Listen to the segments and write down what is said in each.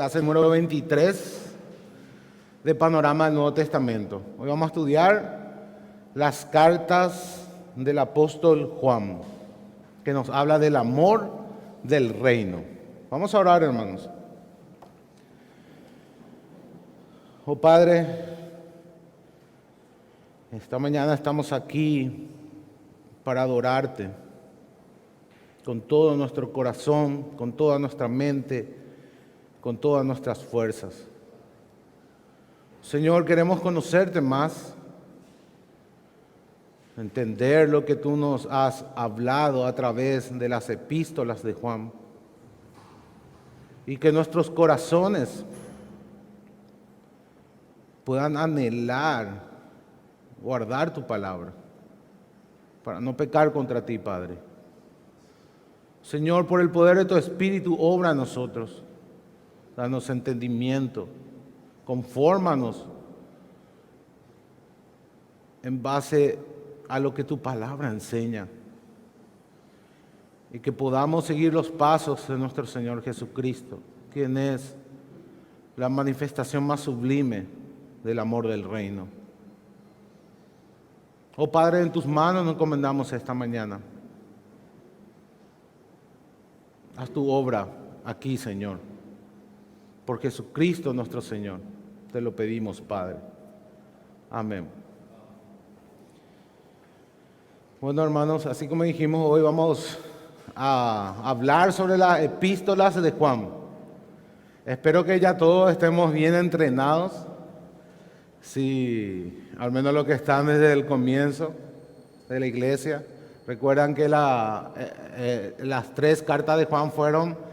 clase número 23 de Panorama del Nuevo Testamento. Hoy vamos a estudiar las cartas del apóstol Juan, que nos habla del amor del reino. Vamos a orar, hermanos. Oh Padre, esta mañana estamos aquí para adorarte con todo nuestro corazón, con toda nuestra mente, con todas nuestras fuerzas. Señor, queremos conocerte más, entender lo que tú nos has hablado a través de las epístolas de Juan, y que nuestros corazones puedan anhelar, guardar tu palabra, para no pecar contra ti, Padre. Señor, por el poder de tu Espíritu, obra en nosotros. Danos entendimiento, confórmanos en base a lo que tu palabra enseña. Y que podamos seguir los pasos de nuestro Señor Jesucristo, quien es la manifestación más sublime del amor del reino. Oh Padre, en tus manos nos encomendamos esta mañana. Haz tu obra aquí, Señor. Por Jesucristo nuestro Señor. Te lo pedimos, Padre. Amén. Bueno, hermanos, así como dijimos, hoy vamos a hablar sobre las epístolas de Juan. Espero que ya todos estemos bien entrenados. Sí, al menos los que están desde el comienzo de la iglesia. Recuerdan que las tres cartas de Juan fueron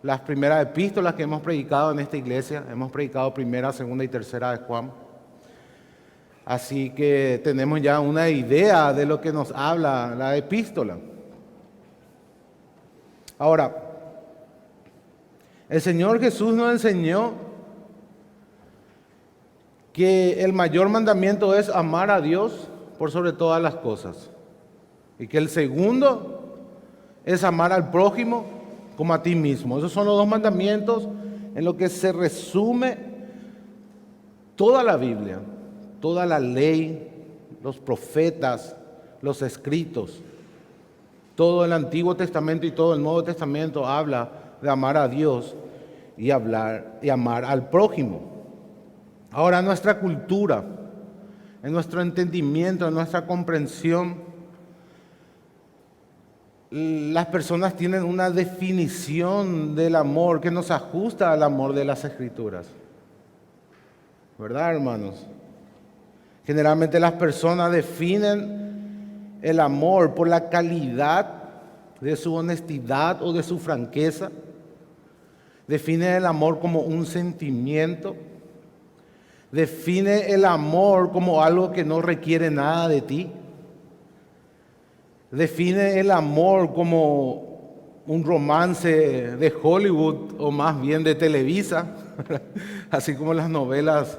las primeras epístolas que hemos predicado en esta iglesia. Hemos predicado primera, segunda y tercera de Juan. Así que tenemos ya una idea de lo que nos habla la epístola. Ahora, el Señor Jesús nos enseñó que el mayor mandamiento es amar a Dios por sobre todas las cosas. Y que el segundo es amar al prójimo como a ti mismo. Esos son los dos mandamientos en lo que se resume toda la Biblia, toda la ley, los profetas, los escritos. Todo el Antiguo Testamento y todo el Nuevo Testamento habla de amar a Dios y amar al prójimo. Ahora, en nuestra cultura, en nuestro entendimiento, en nuestra comprensión, las personas tienen una definición del amor que nos ajusta al amor de las Escrituras. ¿Verdad, hermanos? Generalmente las personas definen el amor por la calidad de su honestidad o de su franqueza. Definen el amor como un sentimiento. Define el amor como algo que no requiere nada de ti. Define el amor como un romance de Hollywood o más bien de Televisa, así como las novelas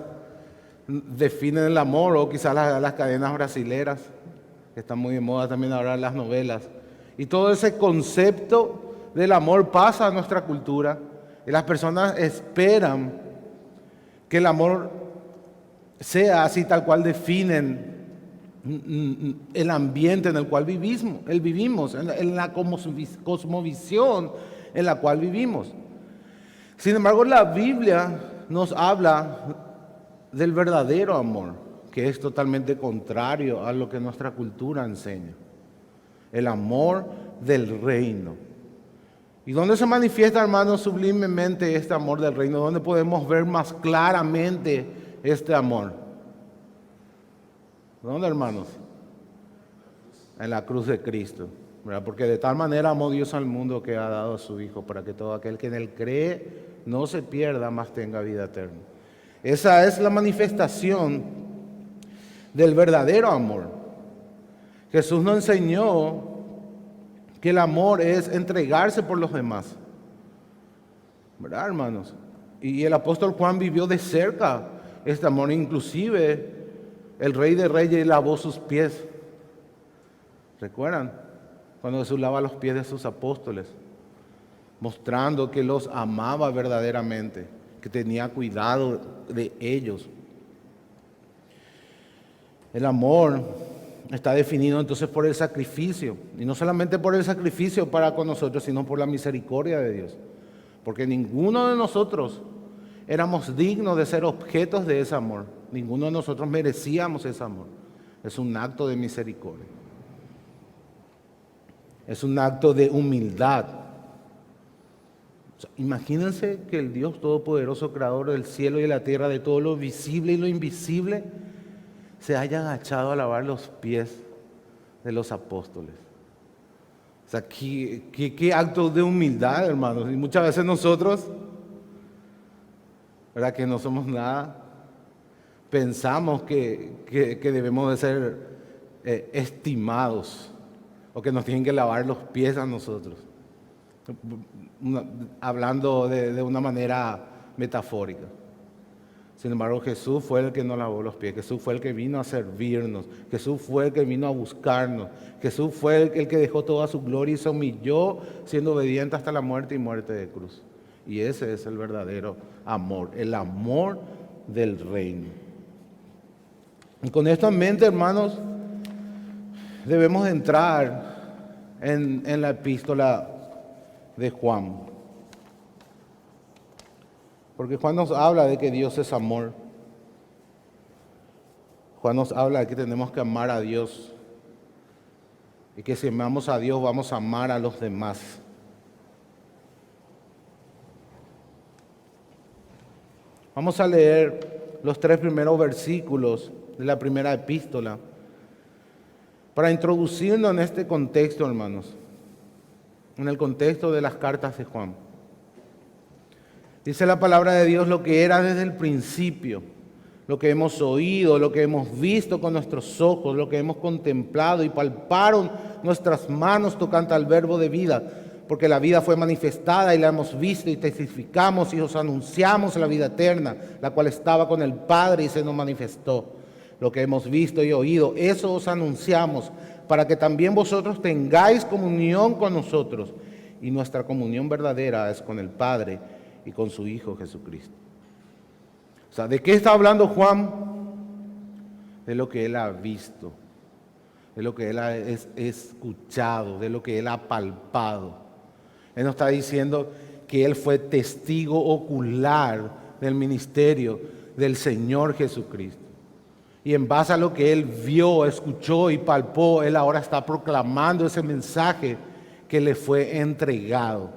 definen el amor, o quizás las cadenas brasileras, que están muy de moda también ahora las novelas. Y todo ese concepto del amor pasa a nuestra cultura y las personas esperan que el amor sea así tal cual definen el ambiente en el cual vivimos, en la cosmovisión en la cual vivimos. Sin embargo, la Biblia nos habla del verdadero amor, que es totalmente contrario a lo que nuestra cultura enseña. El amor del reino. ¿Y dónde se manifiesta, hermanos, sublimemente este amor del reino? ¿Dónde podemos ver más claramente este amor? ¿Dónde, hermanos? En la cruz de Cristo, ¿verdad? Porque de tal manera amó Dios al mundo que ha dado a su Hijo, para que todo aquel que en Él cree no se pierda, mas tenga vida eterna. Esa es la manifestación del verdadero amor. Jesús nos enseñó que el amor es entregarse por los demás, ¿verdad, hermanos? Y el apóstol Juan vivió de cerca este amor. Inclusive el Rey de Reyes lavó sus pies. ¿Recuerdan? Cuando Jesús lava los pies de sus apóstoles, mostrando que los amaba verdaderamente. que tenía cuidado de ellos. El amor está definido entonces por el sacrificio, y no solamente por el sacrificio para con nosotros, sino por la misericordia de Dios, porque ninguno de nosotros éramos dignos de ser objetos de ese amor, ninguno de nosotros merecíamos ese amor. Es un acto de misericordia, es un acto de humildad. O sea, imagínense que el Dios Todopoderoso, Creador del cielo y de la tierra, de todo lo visible y lo invisible, se haya agachado a lavar los pies de los apóstoles. O sea, qué acto de humildad, hermanos. Y muchas veces nosotros, ¿verdad?, que no somos nada, pensamos que debemos de ser estimados, o que nos tienen que lavar los pies a nosotros, hablando de una manera metafórica. Sin embargo, Jesús fue el que nos lavó los pies, Jesús fue el que vino a servirnos, Jesús fue el que vino a buscarnos, Jesús fue el que dejó toda su gloria y se humilló siendo obediente hasta la muerte y muerte de cruz. Y ese es el verdadero amor, el amor del reino. Y con esto en mente, hermanos, debemos entrar en la epístola de Juan. Porque Juan nos habla de que Dios es amor. Juan nos habla de que tenemos que amar a Dios. Y que si amamos a Dios vamos a amar a los demás. Vamos a leer los 3 primeros versículos de la primera epístola para introducirnos en este contexto, hermanos. En el contexto de las cartas de Juan. Dice la palabra de Dios: lo que era desde el principio, lo que hemos oído, lo que hemos visto con nuestros ojos, lo que hemos contemplado y palparon nuestras manos tocante al verbo de vida, porque la vida fue manifestada y la hemos visto y testificamos y os anunciamos la vida eterna, la cual estaba con el Padre y se nos manifestó. Lo que hemos visto y oído, eso os anunciamos, para que también vosotros tengáis comunión con nosotros, y nuestra comunión verdadera es con el Padre y con su Hijo Jesucristo. O sea, ¿de qué está hablando Juan? De lo que él ha visto, de lo que él ha escuchado, de lo que él ha palpado. Él nos está diciendo que él fue testigo ocular del ministerio del Señor Jesucristo. Y en base a lo que él vio, escuchó y palpó, él ahora está proclamando ese mensaje que le fue entregado.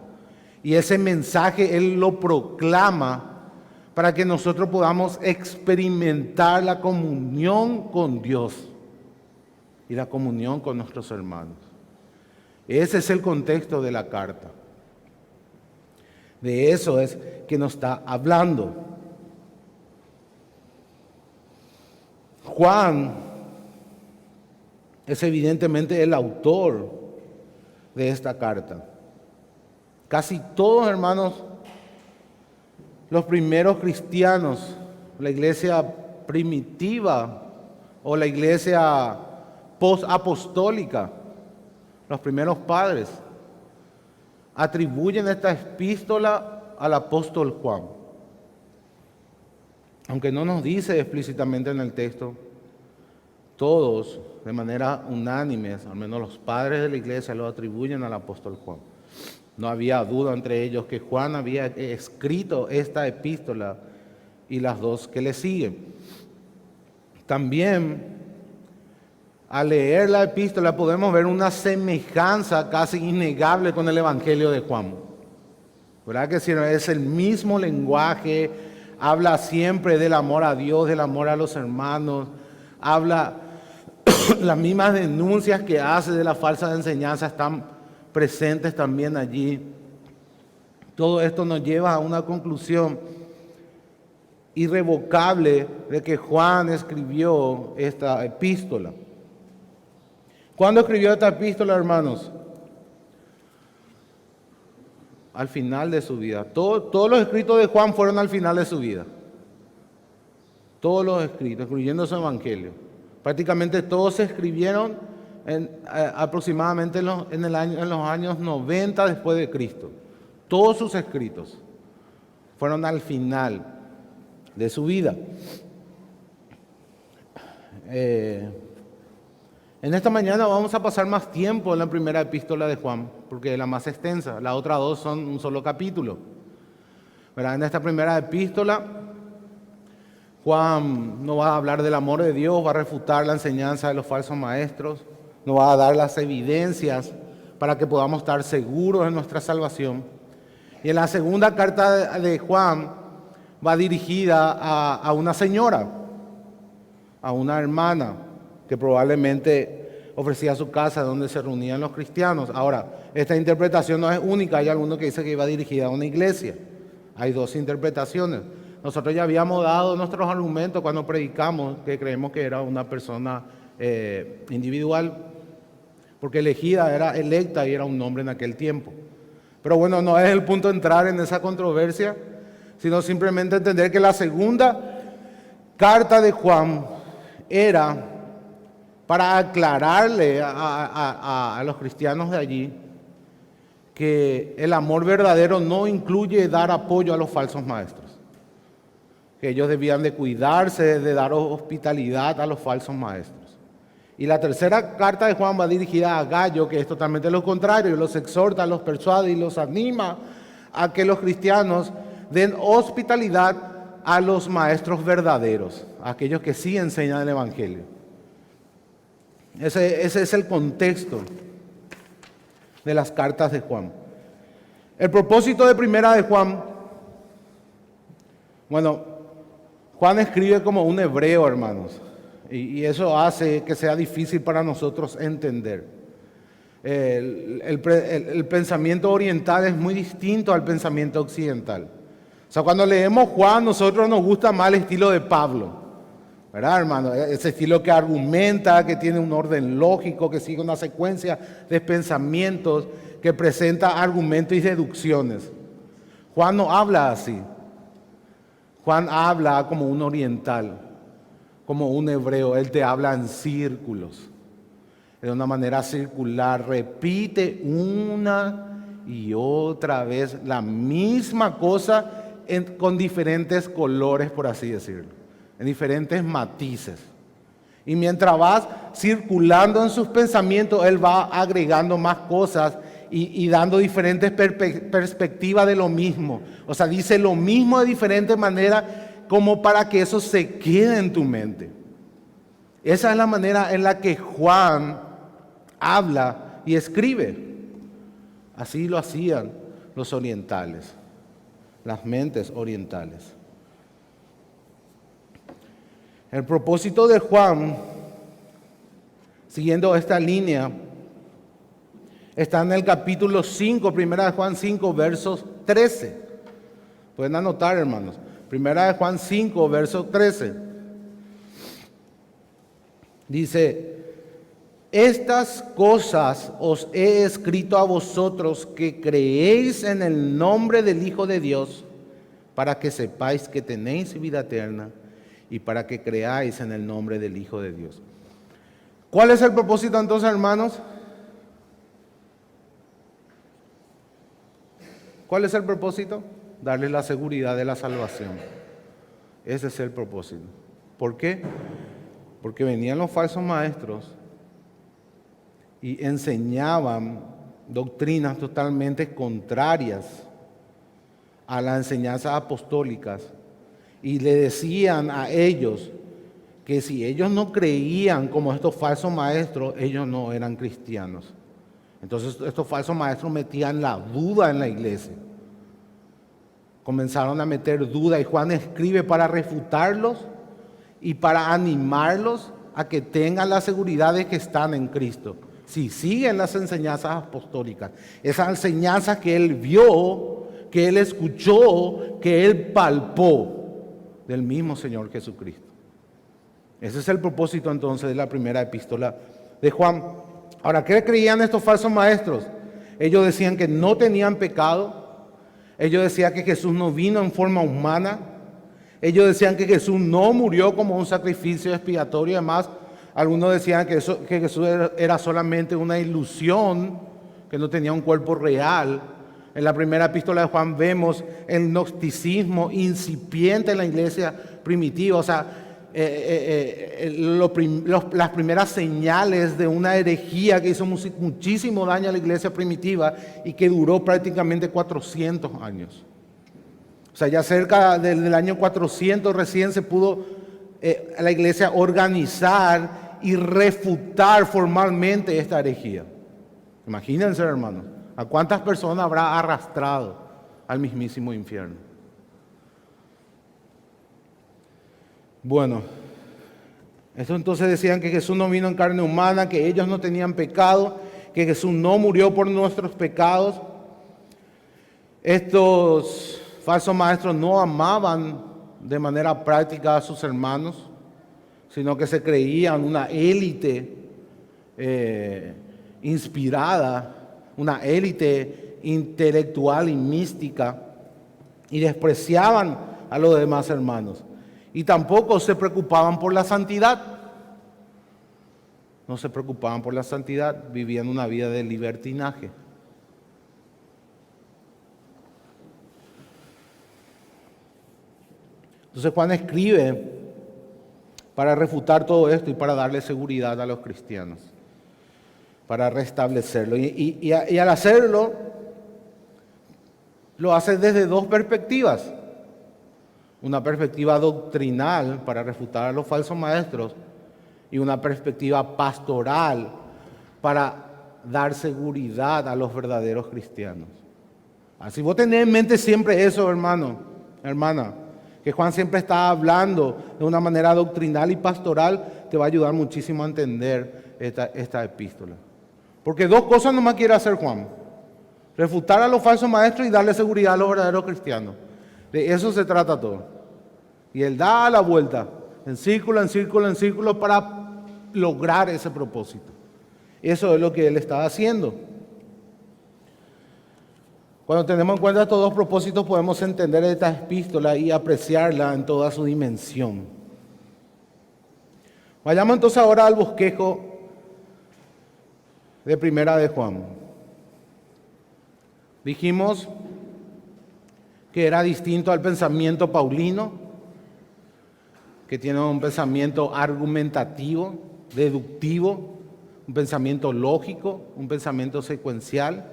Y ese mensaje él lo proclama para que nosotros podamos experimentar la comunión con Dios y la comunión con nuestros hermanos. Ese es el contexto de la carta. De eso es que nos está hablando. Juan es evidentemente el autor de esta carta. Casi todos, hermanos, los primeros cristianos, la iglesia primitiva o la iglesia post-apostólica, los primeros padres, atribuyen esta epístola al apóstol Juan. Aunque no nos dice explícitamente en el texto, todos, de manera unánime, al menos los padres de la iglesia, lo atribuyen al apóstol Juan. No había duda entre ellos que Juan había escrito esta epístola y las dos que le siguen. También, al leer la epístola, podemos ver una semejanza casi innegable con el Evangelio de Juan. ¿Verdad que sí? Es el mismo lenguaje, habla siempre del amor a Dios, del amor a los hermanos, habla las mismas denuncias que hace de la falsa enseñanza están presentes también allí. Todo esto nos lleva a una conclusión irrevocable de que Juan escribió esta epístola. ¿Cuándo escribió esta epístola, hermanos? Al final de su vida. Todos los escritos de Juan fueron al final de su vida. Todos los escritos, incluyendo su evangelio. Prácticamente todos se escribieron aproximadamente en los años 90 después de Cristo. Todos sus escritos fueron al final de su vida. En esta mañana vamos a pasar más tiempo en la primera epístola de Juan, porque es la más extensa. Las otras dos son un solo capítulo. ¿Verdad? En esta primera epístola, Juan no va a hablar del amor de Dios, va a refutar la enseñanza de los falsos maestros, nos va a dar las evidencias para que podamos estar seguros en nuestra salvación. Y en la segunda carta de Juan va dirigida a una señora, a una hermana que probablemente ofrecía su casa donde se reunían los cristianos. Ahora, esta interpretación no es única, hay alguno que dice que iba dirigida a una iglesia. Hay dos interpretaciones. Nosotros ya habíamos dado nuestros argumentos cuando predicamos que creemos que era una persona individual, porque era electa y era un hombre en aquel tiempo. Pero bueno, no es el punto de entrar en esa controversia, sino simplemente entender que la segunda carta de Juan era para aclararle a los cristianos de allí que el amor verdadero no incluye dar apoyo a los falsos maestros, que ellos debían de cuidarse de dar hospitalidad a los falsos maestros. Y la tercera carta de Juan va dirigida a Gallo, que es totalmente lo contrario, los exhorta, los persuade y los anima a que los cristianos den hospitalidad a los maestros verdaderos, a aquellos que sí enseñan el Evangelio. Ese es el contexto de las cartas de Juan. El propósito de primera de Juan, bueno, Juan escribe como un hebreo, hermanos, y eso hace que sea difícil para nosotros entender. El pensamiento oriental es muy distinto al pensamiento occidental. O sea, cuando leemos Juan, nosotros nos gusta más el estilo de Pablo, ¿verdad, hermano? Ese estilo que argumenta, que tiene un orden lógico, que sigue una secuencia de pensamientos, que presenta argumentos y deducciones. Juan no habla así. Juan habla como un oriental, como un hebreo. Él te habla en círculos, de una manera circular. Repite una y otra vez la misma cosa con diferentes colores, por así decirlo, en diferentes matices. Y mientras vas circulando en sus pensamientos, él va agregando más cosas y dando diferentes perspectivas de lo mismo. O sea, dice lo mismo de diferente manera como para que eso se quede en tu mente. Esa es la manera en la que Juan habla y escribe. Así lo hacían los orientales, las mentes orientales. El propósito de Juan, siguiendo esta línea, está en el capítulo 5, primera de Juan 5, versos 13. Pueden anotar, hermanos. Primera de Juan 5, verso 13. Dice: estas cosas os he escrito a vosotros que creéis en el nombre del Hijo de Dios, para que sepáis que tenéis vida eterna y para que creáis en el nombre del Hijo de Dios. ¿Cuál es el propósito entonces, hermanos? ¿Cuál es el propósito? Darles la seguridad de la salvación. Ese es el propósito. ¿Por qué? Porque venían los falsos maestros y enseñaban doctrinas totalmente contrarias a las enseñanzas apostólicas y le decían a ellos que si ellos no creían como estos falsos maestros, ellos no eran cristianos. Entonces estos falsos maestros metían la duda en la iglesia. Comenzaron a meter duda y Juan escribe para refutarlos y para animarlos a que tengan la seguridad de que están en Cristo. Si siguen las enseñanzas apostólicas, esas enseñanzas que él vio, que él escuchó, que él palpó del mismo Señor Jesucristo. Ese es el propósito entonces de la primera epístola de Juan. Ahora, ¿qué creían estos falsos maestros? Ellos decían que no tenían pecado. Ellos decían que Jesús no vino en forma humana. Ellos decían que Jesús no murió como un sacrificio expiatorio. Además, algunos decían que Jesús era solamente una ilusión, que no tenía un cuerpo real. En la primera epístola de Juan vemos el gnosticismo incipiente en la iglesia primitiva, o sea, las primeras señales de una herejía que hizo muchísimo daño a la iglesia primitiva y que duró prácticamente 400 años. O sea, ya cerca del año 400 recién se pudo la iglesia organizar y refutar formalmente esta herejía. Imagínense, hermanos, a cuántas personas habrá arrastrado al mismísimo infierno. Bueno, esto entonces decían que Jesús no vino en carne humana, que ellos no tenían pecado, que Jesús no murió por nuestros pecados. Estos falsos maestros no amaban de manera práctica a sus hermanos, sino que se creían una élite inspirada, una élite intelectual y mística, y despreciaban a los demás hermanos. Y tampoco se preocupaban por la santidad. No se preocupaban por la santidad, vivían una vida de libertinaje. Entonces Juan escribe para refutar todo esto y para darle seguridad a los cristianos, para restablecerlo. Y al hacerlo, lo hace desde dos perspectivas. Una perspectiva doctrinal para refutar a los falsos maestros y una perspectiva pastoral para dar seguridad a los verdaderos cristianos. Así vos tenés en mente siempre eso, hermano, hermana, que Juan siempre está hablando de una manera doctrinal y pastoral, te va a ayudar muchísimo a entender esta epístola. Porque dos cosas nomás quiere hacer Juan: refutar a los falsos maestros y darle seguridad a los verdaderos cristianos. De eso se trata todo. Y él da la vuelta, en círculo, en círculo, en círculo, para lograr ese propósito. Eso es lo que él está haciendo. Cuando tenemos en cuenta estos dos propósitos, podemos entender esta epístola y apreciarla en toda su dimensión. Vayamos entonces ahora al bosquejo de Primera de Juan. Dijimos que era distinto al pensamiento paulino, que tiene un pensamiento argumentativo, deductivo, un pensamiento lógico, un pensamiento secuencial.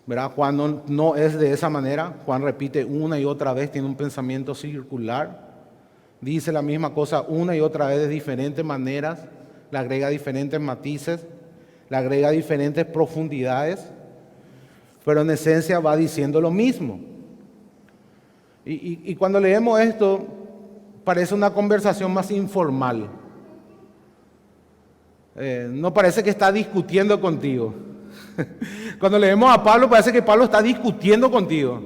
¿Verdad? Juan no es de esa manera. Juan repite una y otra vez, tiene un pensamiento circular. Dice la misma cosa una y otra vez de diferentes maneras, le agrega diferentes matices, le agrega diferentes profundidades, pero en esencia va diciendo lo mismo. Y cuando leemos esto, parece una conversación más informal. No parece que está discutiendo contigo. Cuando leemos a Pablo, parece que Pablo está discutiendo contigo,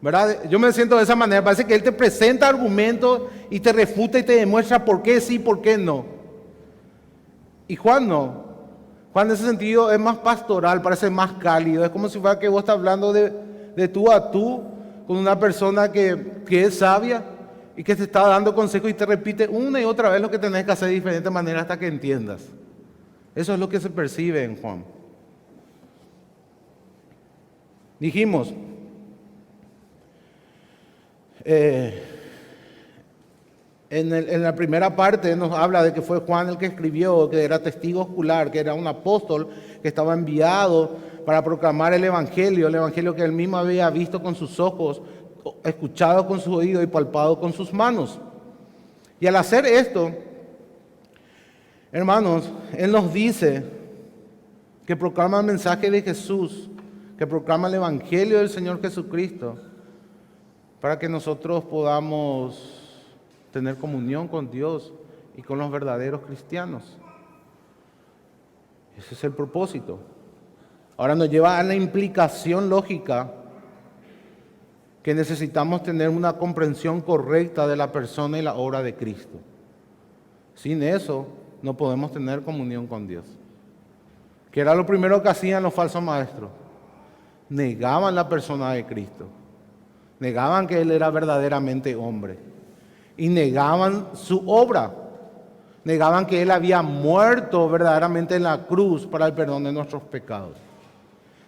¿verdad? Yo me siento de esa manera. Parece que él te presenta argumentos y te refuta y te demuestra por qué sí, por qué no. Y Juan no. Juan en ese sentido es más pastoral, parece más cálido. Es como si fuera que vos estás hablando de tú a tú con una persona que es sabia y que te está dando consejos y te repite una y otra vez lo que tenés que hacer de diferentes maneras hasta que entiendas. Eso es lo que se percibe en Juan. Dijimos, en la primera parte nos habla de que fue Juan el que escribió, que era testigo ocular, que era un apóstol que estaba enviado para proclamar el evangelio que él mismo había visto con sus ojos, escuchado con sus oídos y palpado con sus manos. Y al hacer esto, hermanos, él nos dice que proclama el mensaje de Jesús, que proclama el evangelio del Señor Jesucristo, para que nosotros podamos tener comunión con Dios y con los verdaderos cristianos. Ese es el propósito. Ahora nos lleva a la implicación lógica que necesitamos tener una comprensión correcta de la persona y la obra de Cristo. Sin eso no podemos tener comunión con Dios. Que era lo primero que hacían los falsos maestros. Negaban la persona de Cristo. Negaban que Él era verdaderamente hombre. Y negaban su obra. Negaban que Él había muerto verdaderamente en la cruz para el perdón de nuestros pecados.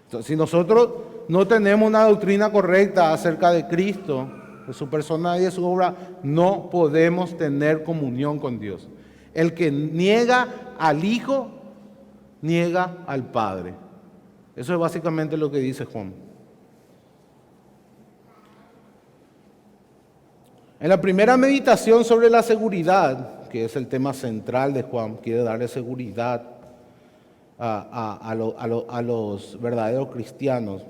Entonces, si nosotros no tenemos una doctrina correcta acerca de Cristo, de su persona y de su obra, no podemos tener comunión con Dios. El que niega al Hijo, niega al Padre. Eso es básicamente lo que dice Juan. En la primera meditación sobre la seguridad, que es el tema central de Juan, quiere darle seguridad a los verdaderos cristianos.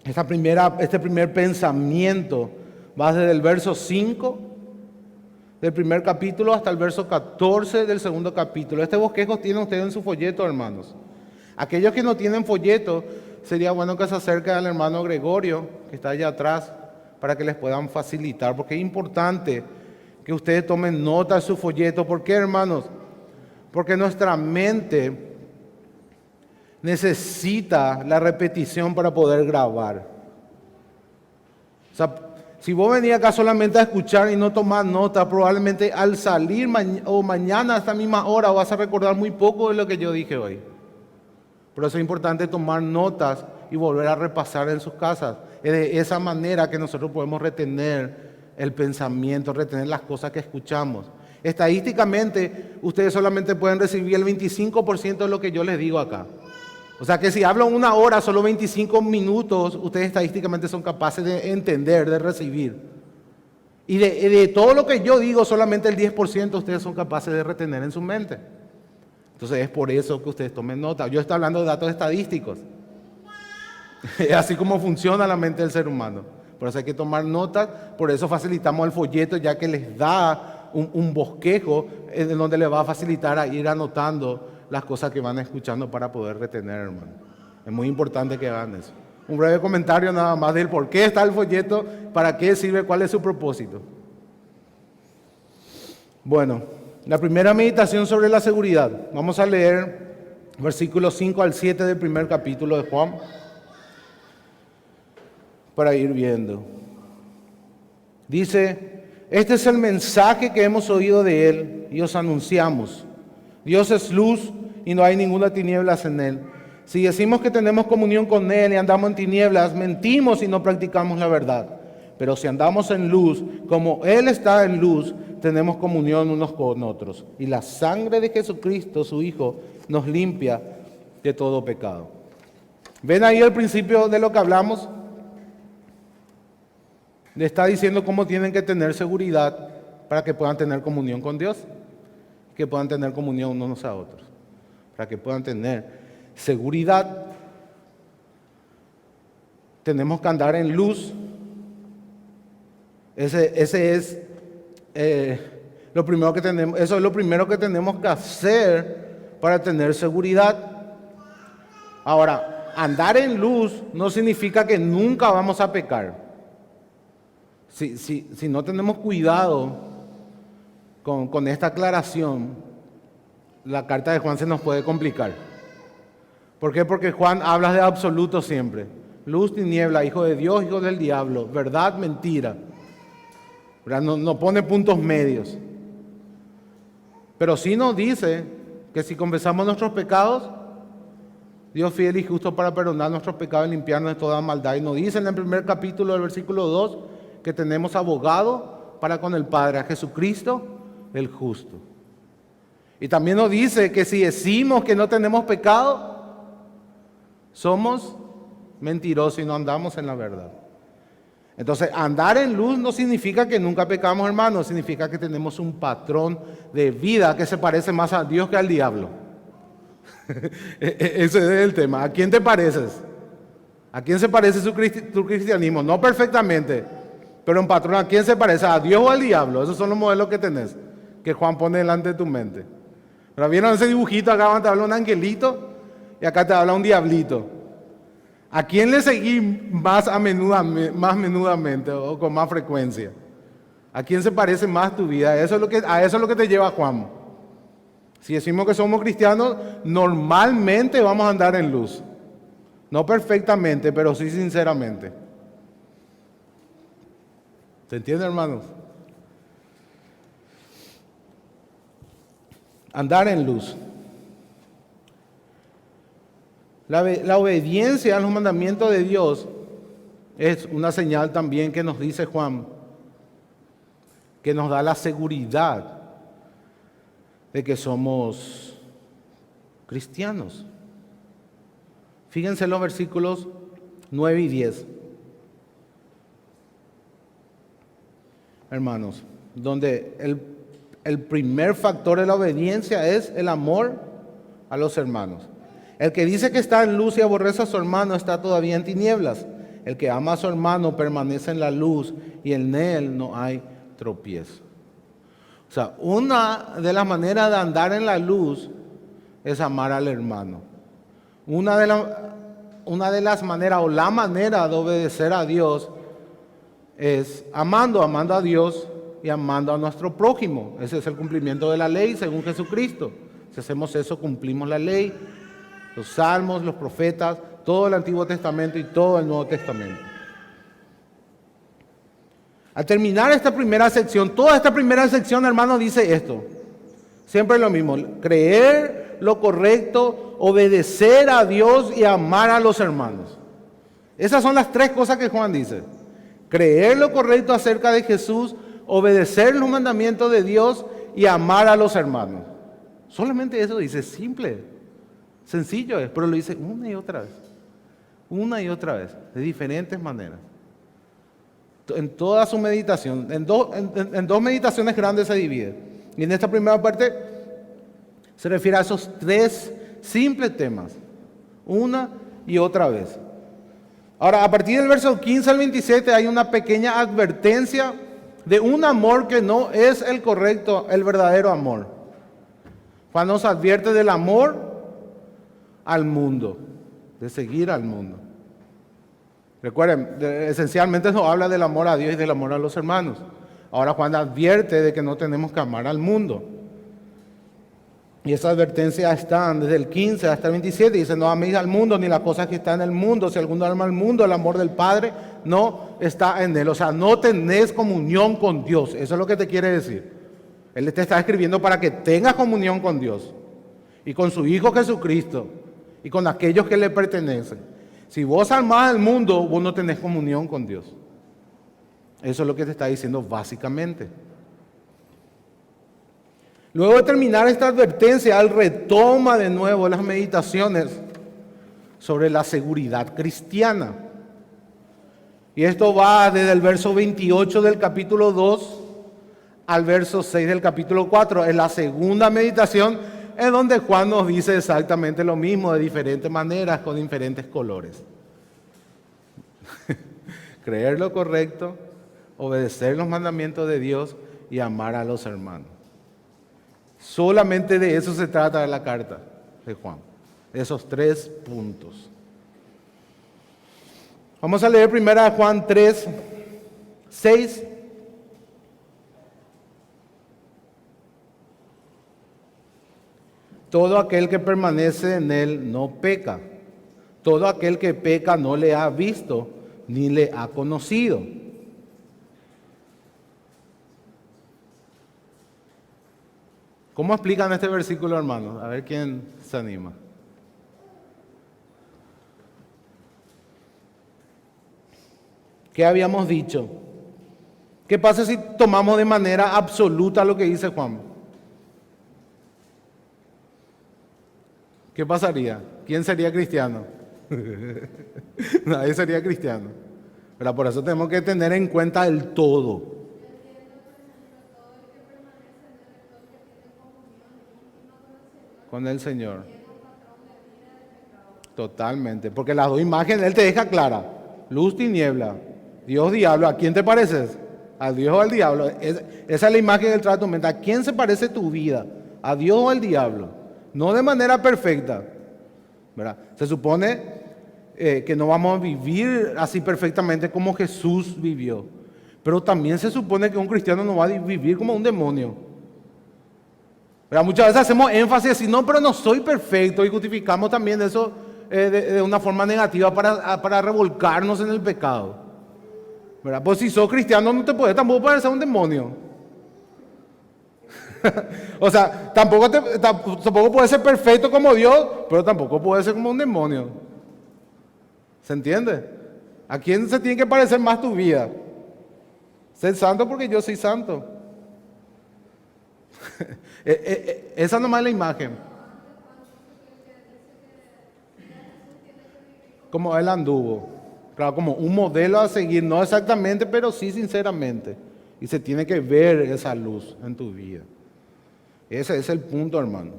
Este primer pensamiento va desde el verso 5 del primer capítulo hasta el verso 14 del segundo capítulo. Este bosquejo tienen ustedes en su folleto, hermanos. Aquellos que no tienen folleto, sería bueno que se acerquen al hermano Gregorio, que está allá atrás, para que les puedan facilitar, porque es importante que ustedes tomen nota de su folleto. ¿Por qué, hermanos? Porque nuestra mente necesita la repetición para poder grabar. O sea, si vos venís acá solamente a escuchar y no tomar nota, probablemente al salir o mañana a esta misma hora vas a recordar muy poco de lo que yo dije hoy. Por eso es importante tomar notas y volver a repasar en sus casas. Es de esa manera que nosotros podemos retener el pensamiento, retener las cosas que escuchamos. Estadísticamente, ustedes solamente pueden recibir el 25% de lo que yo les digo acá. O sea que si hablo una hora, solo 25 minutos, ustedes estadísticamente son capaces de entender, de recibir. Y de todo lo que yo digo, solamente el 10% ustedes son capaces de retener en su mente. Entonces es por eso que ustedes tomen nota. Yo estoy hablando de datos estadísticos. Es así como funciona la mente del ser humano. Por eso hay que tomar notas, por eso facilitamos el folleto, ya que les da un bosquejo en donde les va a facilitar a ir anotando las cosas que van escuchando para poder retener, hermano. Es muy importante que hagan eso. Un breve comentario nada más del por qué está el folleto, para qué sirve, cuál es su propósito. Bueno, la primera meditación sobre la seguridad. Vamos a leer versículos 5 al 7 del primer capítulo de Juan, para ir viendo. Dice: este es el mensaje que hemos oído de Él y os anunciamos. Dios es luz y no hay ninguna tinieblas en Él. Si decimos que tenemos comunión con Él y andamos en tinieblas, mentimos y no practicamos la verdad. Pero si andamos en luz, como Él está en luz, tenemos comunión unos con otros. Y la sangre de Jesucristo, su Hijo, nos limpia de todo pecado. ¿Ven ahí el principio de lo que hablamos? Le está diciendo cómo tienen que tener seguridad para que puedan tener comunión con Dios, que puedan tener comunión unos a otros, para que puedan tener seguridad. Tenemos que andar en luz. Ese es lo primero que tenemos. Eso es lo primero que tenemos que hacer para tener seguridad. Ahora, andar en luz no significa que nunca vamos a pecar. Si no tenemos cuidado con esta aclaración, la carta de Juan se nos puede complicar. ¿Por qué? Porque Juan habla de absoluto siempre. Luz, tiniebla, hijo de Dios, hijo del diablo, verdad, mentira. No pone puntos medios. Pero sí nos dice que si confesamos nuestros pecados, Dios fiel y justo para perdonar nuestros pecados y limpiarnos de toda maldad. Y nos dice en el primer capítulo del versículo 2 que tenemos abogado para con el Padre, a Jesucristo el justo. Y también nos dice que si decimos que no tenemos pecado, somos mentirosos y no andamos en la verdad. Entonces, andar en luz no significa que nunca pecamos, hermanos. Significa que tenemos un patrón de vida que se parece más a Dios que al diablo. Ese es el tema. ¿A quién te pareces? ¿A quién se parece tu cristianismo? No perfectamente, pero en patrón, ¿a quién se parece? ¿A Dios o al diablo? Esos son los modelos que tenés, que Juan pone delante de tu mente. Pero ¿vieron ese dibujito? Acá te habla un angelito y acá te habla un diablito. ¿A quién le seguís más menudamente o con más frecuencia? ¿A quién se parece más tu vida? A eso es lo que te lleva Juan. Si decimos que somos cristianos, normalmente vamos a andar en luz. No perfectamente, pero sí sinceramente. ¿Se entiende, hermanos? Andar en luz. La obediencia a los mandamientos de Dios es una señal también que nos dice Juan, que nos da la seguridad de que somos cristianos. Fíjense los versículos 9 y 10. Hermanos, donde el primer factor de la obediencia es el amor a los hermanos. El que dice que está en luz y aborrece a su hermano está todavía en tinieblas. El que ama a su hermano permanece en la luz y en él no hay tropiezo. O sea, una de las maneras de andar en la luz es amar al hermano. Una de las maneras o la manera de obedecer a Dios es amando a Dios y amando a nuestro prójimo. Ese es el cumplimiento de la ley según Jesucristo. Si hacemos eso, cumplimos la ley, los salmos, los profetas, todo el Antiguo Testamento y todo el Nuevo Testamento. Al terminar esta primera sección, toda esta primera sección, hermano, dice esto. Siempre lo mismo, creer lo correcto, obedecer a Dios y amar a los hermanos. Esas son las tres cosas que Juan dice. Creer lo correcto acerca de Jesús, obedecer los mandamientos de Dios y amar a los hermanos. Solamente eso dice, simple, sencillo es, pero lo dice una y otra vez, de diferentes maneras. En toda su meditación, en dos meditaciones grandes se divide. Y en esta primera parte se refiere a esos tres simples temas, una y otra vez. Ahora, a partir del verso 15 al 27 hay una pequeña advertencia de un amor que no es el correcto, el verdadero amor. Juan nos advierte del amor al mundo, de seguir al mundo. Recuerden, esencialmente nos habla del amor a Dios y del amor a los hermanos. Ahora Juan advierte de que no tenemos que amar al mundo. Y esa advertencia está desde el 15 hasta el 27. Dice, no améis al mundo ni las cosas que están en el mundo. Si alguno ama al mundo, el amor del Padre no está en él. O sea, no tenés comunión con Dios. Eso es lo que te quiere decir. Él te está escribiendo para que tengas comunión con Dios y con su Hijo Jesucristo y con aquellos que le pertenecen. Si vos amás al mundo, vos no tenés comunión con Dios. Eso es lo que te está diciendo básicamente. Luego de terminar esta advertencia, él retoma de nuevo las meditaciones sobre la seguridad cristiana. Y esto va desde el verso 28 del capítulo 2 al verso 6 del capítulo 4. En la segunda meditación es donde Juan nos dice exactamente lo mismo, de diferentes maneras, con diferentes colores. Creer lo correcto, obedecer los mandamientos de Dios y amar a los hermanos. Solamente de eso se trata la carta de Juan, de esos tres puntos. Vamos a leer primero a Juan 3, 6. Todo aquel que permanece en él no peca. Todo aquel que peca no le ha visto ni le ha conocido. ¿Cómo explican este versículo, hermanos? A ver quién se anima. ¿Qué habíamos dicho? ¿Qué pasa si tomamos de manera absoluta lo que dice Juan? ¿Qué pasaría? ¿Quién sería cristiano? Nadie sería cristiano. Pero por eso tenemos que tener en cuenta el todo. Con el Señor. Totalmente. Porque las dos imágenes Él te deja clara. Luz, tiniebla. Dios, diablo. ¿A quién te pareces? ¿A Dios o al diablo? Esa es la imagen del trato mental. ¿A quién se parece tu vida? ¿A Dios o al diablo? No de manera perfecta, ¿verdad? Se supone que no vamos a vivir así perfectamente como Jesús vivió. Pero también se supone que un cristiano no va a vivir como un demonio. ¿Verdad? Muchas veces hacemos énfasis así, no, pero no soy perfecto, y justificamos también eso de una forma negativa para revolcarnos en el pecado. ¿Verdad? Pues si sos cristiano no te puedes tampoco parecer un demonio. O sea, tampoco puede ser perfecto como Dios, pero tampoco puede ser como un demonio. ¿Se entiende? ¿A quién se tiene que parecer más tu vida? Ser santo porque yo soy santo. Esa nomás es la imagen. Como él anduvo. Claro, como un modelo a seguir, no exactamente, pero sí sinceramente. Y se tiene que ver esa luz en tu vida. Ese es el punto, hermano.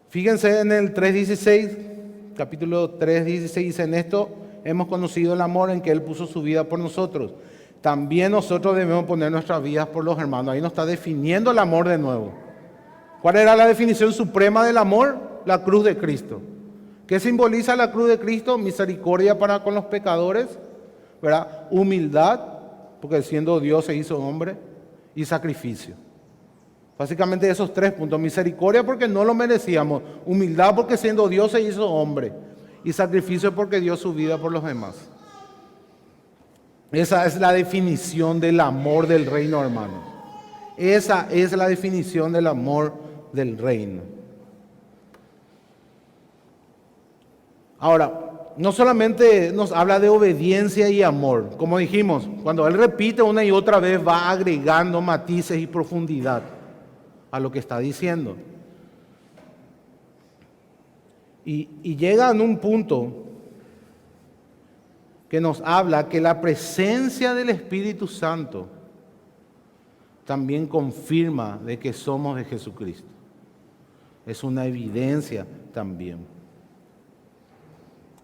Fíjense en el 3:16, capítulo 3:16, dice: en esto hemos conocido el amor en que Él puso su vida por nosotros. También nosotros debemos poner nuestras vidas por los hermanos. Ahí nos está definiendo el amor de nuevo. ¿Cuál era la definición suprema del amor? La cruz de Cristo. ¿Qué simboliza la cruz de Cristo? Misericordia para con los pecadores, ¿verdad? Humildad, porque siendo Dios se hizo hombre, y sacrificio. Básicamente esos 3 puntos: misericordia porque no lo merecíamos, humildad porque siendo Dios se hizo hombre, y sacrificio porque dio su vida por los demás. Esa es la definición del amor del reino, hermano. Esa es la definición del amor del reino. Ahora, no solamente nos habla de obediencia y amor, como dijimos, cuando Él repite una y otra vez va agregando matices y profundidad a lo que está diciendo. Y llega en un punto que nos habla que la presencia del Espíritu Santo también confirma de que somos de Jesucristo. Es una evidencia también.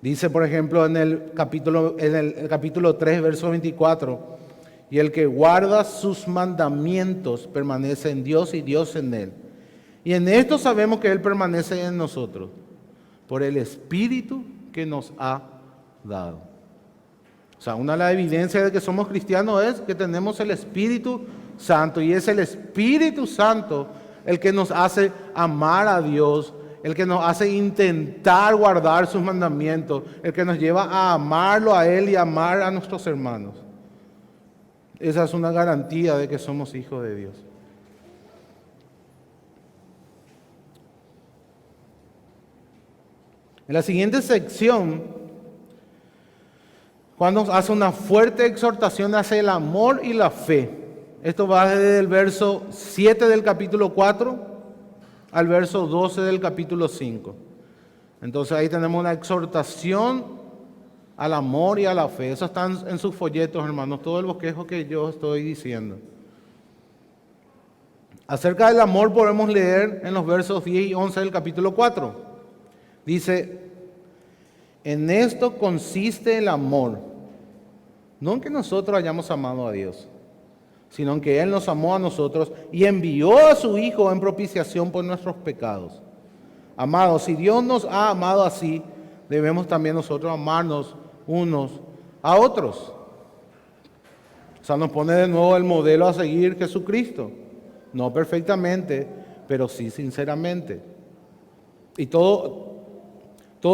Dice, por ejemplo, en el capítulo 3, verso 24, y el que guarda sus mandamientos permanece en Dios y Dios en él. Y en esto sabemos que Él permanece en nosotros, por el Espíritu que nos ha dado. O sea, una de las evidencias de que somos cristianos es que tenemos el Espíritu Santo, y es el Espíritu Santo el que nos hace amar a Dios, el que nos hace intentar guardar sus mandamientos, el que nos lleva a amarlo a Él y amar a nuestros hermanos. Esa es una garantía de que somos hijos de Dios. En la siguiente sección, Juan nos hace una fuerte exhortación hacia el amor y la fe. Esto va desde el verso 7 del capítulo 4 al verso 12 del capítulo 5. Entonces ahí tenemos una exhortación al amor y a la fe. Eso está en sus folletos, hermanos, todo el bosquejo que yo estoy diciendo. Acerca del amor podemos leer en los versos 10 y 11 del capítulo 4. Dice: en esto consiste el amor, no en que nosotros hayamos amado a Dios, sino en que Él nos amó a nosotros y envió a su Hijo en propiciación por nuestros pecados. Amados, si Dios nos ha amado así, debemos también nosotros amarnos unos a otros. O sea, nos pone de nuevo el modelo a seguir Jesucristo. No perfectamente, pero sí sinceramente. Y todo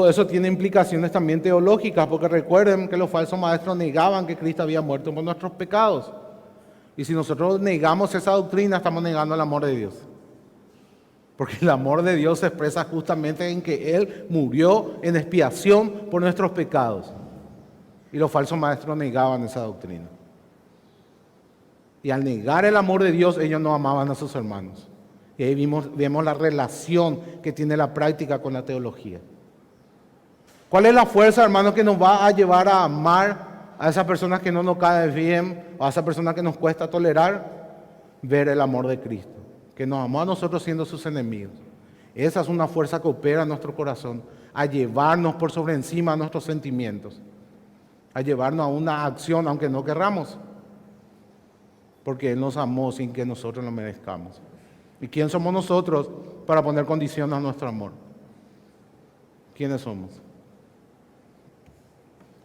eso tiene implicaciones también teológicas, porque recuerden que los falsos maestros negaban que Cristo había muerto por nuestros pecados. Y si nosotros negamos esa doctrina, estamos negando el amor de Dios. Porque el amor de Dios se expresa justamente en que Él murió en expiación por nuestros pecados. Y los falsos maestros negaban esa doctrina. Y al negar el amor de Dios, ellos no amaban a sus hermanos. Y ahí vemos la relación que tiene la práctica con la teología. ¿Cuál es la fuerza, hermanos, que nos va a llevar a amar a esas personas que no nos caen bien, o a esas personas que nos cuesta tolerar? Ver el amor de Cristo, que nos amó a nosotros siendo sus enemigos. Esa es una fuerza que opera en nuestro corazón, a llevarnos por sobre encima de nuestros sentimientos, a llevarnos a una acción aunque no querramos, porque Él nos amó sin que nosotros lo merezcamos. ¿Y quién somos nosotros para poner condiciones a nuestro amor? ¿Quiénes somos?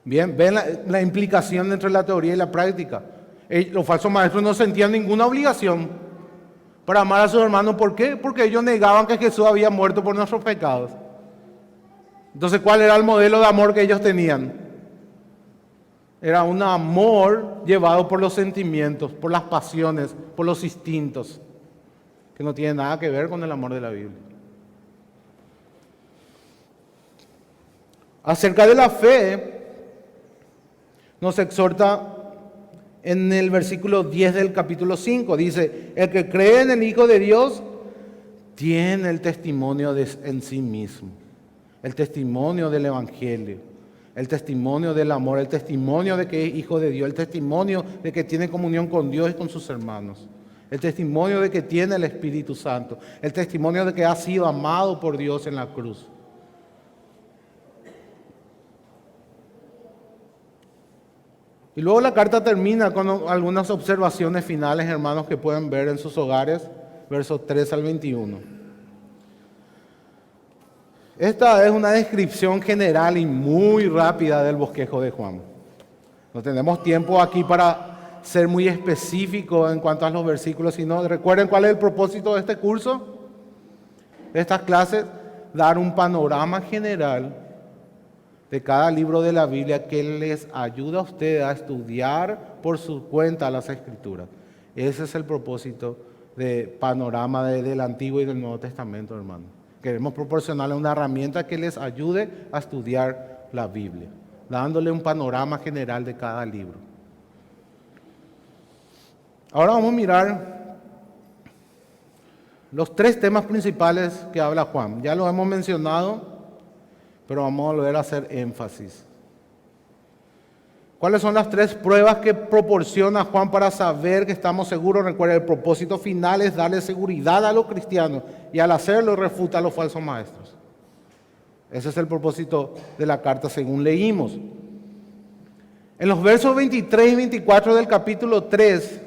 Bien, ven la implicación entre la teoría y la práctica. Los falsos maestros no sentían ninguna obligación para amar a sus hermanos. ¿Por qué? Porque ellos negaban que Jesús había muerto por nuestros pecados. Entonces, ¿cuál era el modelo de amor que ellos tenían? Era un amor llevado por los sentimientos, por las pasiones, por los instintos, que no tiene nada que ver con el amor de la Biblia. Acerca de la fe, nos exhorta en el versículo 10 del capítulo 5. Dice, el que cree en el Hijo de Dios tiene el testimonio en sí mismo. El testimonio del Evangelio, el testimonio del amor, el testimonio de que es hijo de Dios, el testimonio de que tiene comunión con Dios y con sus hermanos, el testimonio de que tiene el Espíritu Santo, el testimonio de que ha sido amado por Dios en la cruz. Y luego la carta termina con algunas observaciones finales, hermanos, que pueden ver en sus hogares, versos 3 al 21. Esta es una descripción general y muy rápida del bosquejo de Juan. No tenemos tiempo aquí para ser muy específico en cuanto a los versículos, sino recuerden cuál es el propósito de este curso, de estas clases, dar un panorama general de cada libro de la Biblia que les ayuda a ustedes a estudiar por su cuenta las Escrituras. Ese es el propósito de panorama del Antiguo y del Nuevo Testamento, hermano. Queremos proporcionarles una herramienta que les ayude a estudiar la Biblia, dándole un panorama general de cada libro. Ahora vamos a mirar los tres temas principales que habla Juan. Ya los hemos mencionado, pero vamos a volver a hacer énfasis. ¿Cuáles son las tres pruebas que proporciona Juan para saber que estamos seguros? Recuerda, el propósito final es darle seguridad a los cristianos y al hacerlo refuta a los falsos maestros. Ese es el propósito de la carta según leímos. En los versos 23 y 24 del capítulo 3,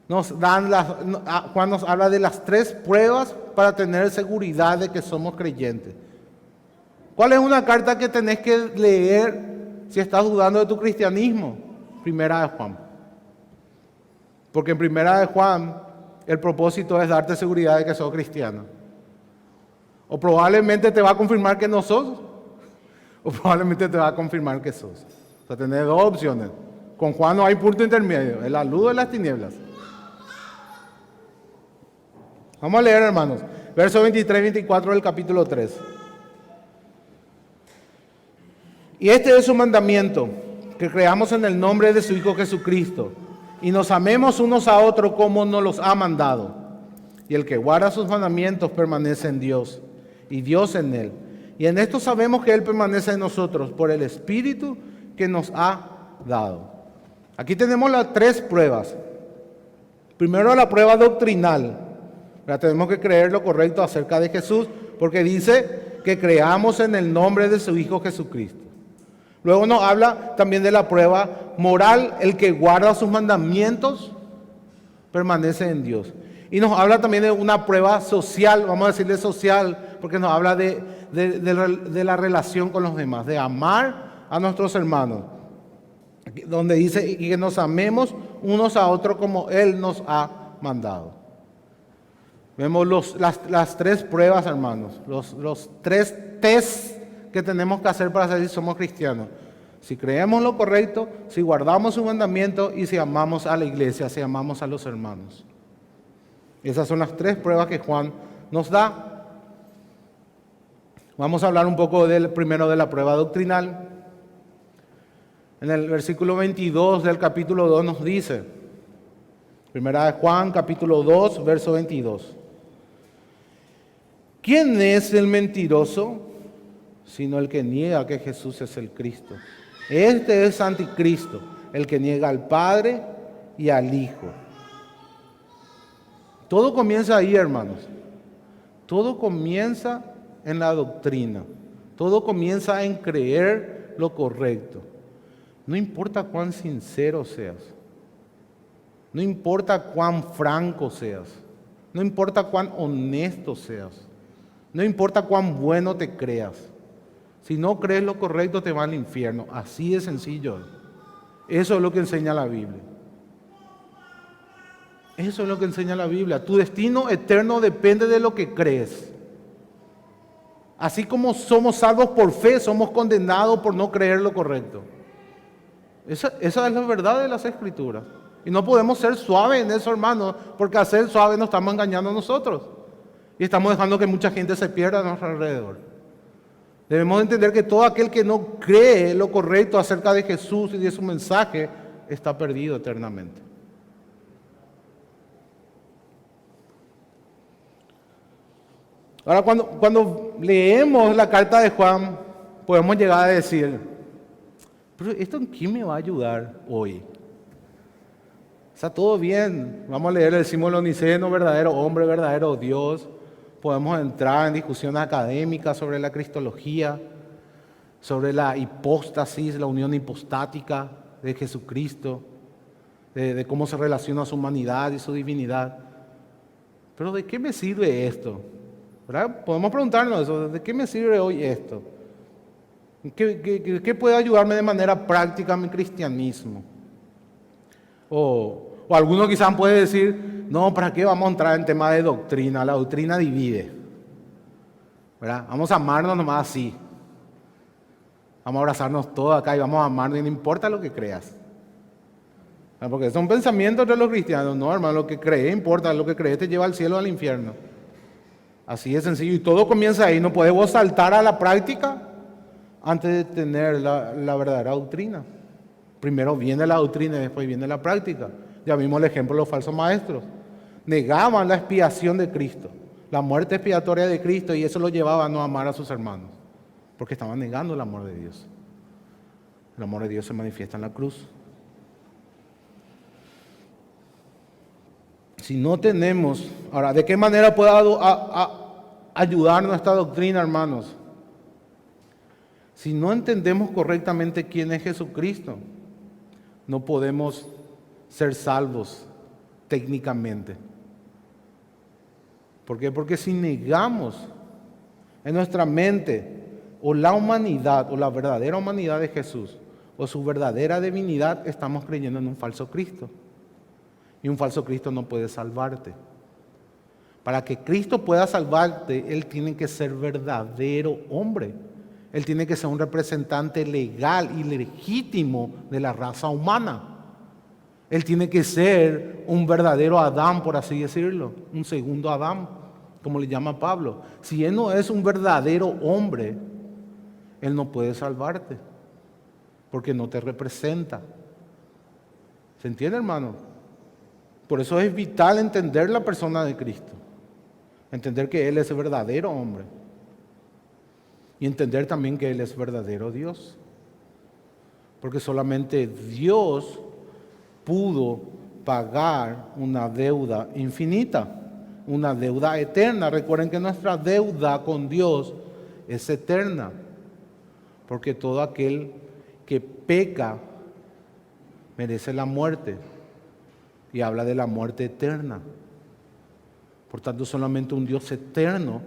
Juan nos habla de las tres pruebas para tener seguridad de que somos creyentes. ¿Cuál es una carta que tenés que leer si estás dudando de tu cristianismo? Primera de Juan. Porque en Primera de Juan el propósito es darte seguridad de que sos cristiano. O probablemente te va a confirmar que no sos, o probablemente te va a confirmar que sos. O sea, tenés dos opciones. Con Juan no hay punto intermedio, es la luz de las tinieblas. Vamos a leer, hermanos, versos 23 y 24 del capítulo 3. Y este es su mandamiento, que creamos en el nombre de su Hijo Jesucristo, y nos amemos unos a otros como nos los ha mandado. Y el que guarda sus mandamientos permanece en Dios, y Dios en él. Y en esto sabemos que Él permanece en nosotros, por el Espíritu que nos ha dado. Aquí tenemos las tres pruebas. Primero, la prueba doctrinal. Tenemos que creer lo correcto acerca de Jesús, porque dice que creamos en el nombre de su Hijo Jesucristo. Luego nos habla también de la prueba moral. El que guarda sus mandamientos permanece en Dios. Y nos habla también de una prueba social, vamos a decirle social, porque nos habla de la relación con los demás, de amar a nuestros hermanos. Donde dice que nos amemos unos a otros como Él nos ha mandado. Vemos las tres pruebas, hermanos, los tres tests que tenemos que hacer para saber si somos cristianos. Si creemos lo correcto, si guardamos su mandamiento y si amamos a la iglesia, si amamos a los hermanos. Esas son las tres pruebas que Juan nos da. Vamos a hablar un poco primero de la prueba doctrinal. En el versículo 22 del capítulo 2 nos dice, Primera de Juan, capítulo 2, verso 22. ¿Quién es el mentiroso? Sino el que niega que Jesús es el Cristo. Este es anticristo, el que niega al Padre y al Hijo. Todo comienza ahí, hermanos. Todo comienza en la doctrina. Todo comienza en creer lo correcto. No importa cuán sincero seas. No importa cuán franco seas. No importa cuán honesto seas. No importa cuán bueno te creas. Si no crees lo correcto, te va al infierno. Así de sencillo. Eso es lo que enseña la Biblia. Eso es lo que enseña la Biblia. Tu destino eterno depende de lo que crees. Así como somos salvos por fe, somos condenados por no creer lo correcto. Esa es la verdad de las Escrituras. Y no podemos ser suaves en eso, hermanos, porque al ser suaves nos estamos engañando a nosotros. Y estamos dejando que mucha gente se pierda a nuestro alrededor. Debemos entender que todo aquel que no cree lo correcto acerca de Jesús y de su mensaje está perdido eternamente. Ahora, cuando leemos la carta de Juan, podemos llegar a decir, pero ¿esto en qué me va a ayudar hoy? Está todo bien, vamos a leer el símbolo niceno, verdadero hombre, verdadero Dios. Podemos entrar en discusiones académicas sobre la cristología, sobre la hipóstasis, la unión hipostática de Jesucristo, de cómo se relaciona su humanidad y su divinidad. Pero ¿de qué me sirve esto? ¿Verdad? Podemos preguntarnos eso, ¿de qué me sirve hoy esto? ¿Qué puede ayudarme de manera práctica a mi cristianismo? O algunos quizás pueden decir, no, ¿para qué vamos a entrar en tema de doctrina? La doctrina divide, ¿verdad? Vamos a amarnos nomás así. Vamos a abrazarnos todos acá y vamos a amarnos y no importa lo que creas. Porque son pensamientos de los cristianos, no, hermano, lo que crees importa, lo que crees te lleva al cielo o al infierno. Así de sencillo, y todo comienza ahí, no podemos saltar a la práctica antes de tener la verdadera doctrina. Primero viene la doctrina y después viene la práctica. Ya vimos el ejemplo de los falsos maestros. Negaban la expiación de Cristo, la muerte expiatoria de Cristo, y eso lo llevaba a no amar a sus hermanos, porque estaban negando el amor de Dios. El amor de Dios se manifiesta en la cruz. Si no tenemos, ahora, ¿de qué manera puede ayudar nuestra doctrina, hermanos? Si no entendemos correctamente quién es Jesucristo, no podemos ser salvos técnicamente. ¿Por qué? Porque si negamos en nuestra mente o la humanidad o la verdadera humanidad de Jesús o su verdadera divinidad, estamos creyendo en un falso Cristo. Y un falso Cristo no puede salvarte. Para que Cristo pueda salvarte, Él tiene que ser verdadero hombre. Él tiene que ser un representante legal y legítimo de la raza humana. Él tiene que ser un verdadero Adán, por así decirlo, un segundo Adán, como le llama Pablo. Si Él no es un verdadero hombre, Él no puede salvarte, porque no te representa. ¿Se entiende, hermano? Por eso es vital entender la persona de Cristo, entender que Él es el verdadero hombre y entender también que Él es verdadero Dios, porque solamente Dios pudo pagar una deuda infinita, una deuda eterna. Recuerden que nuestra deuda con Dios es eterna, porque todo aquel que peca merece la muerte. Y habla de la muerte eterna. Por tanto, solamente un Dios eterno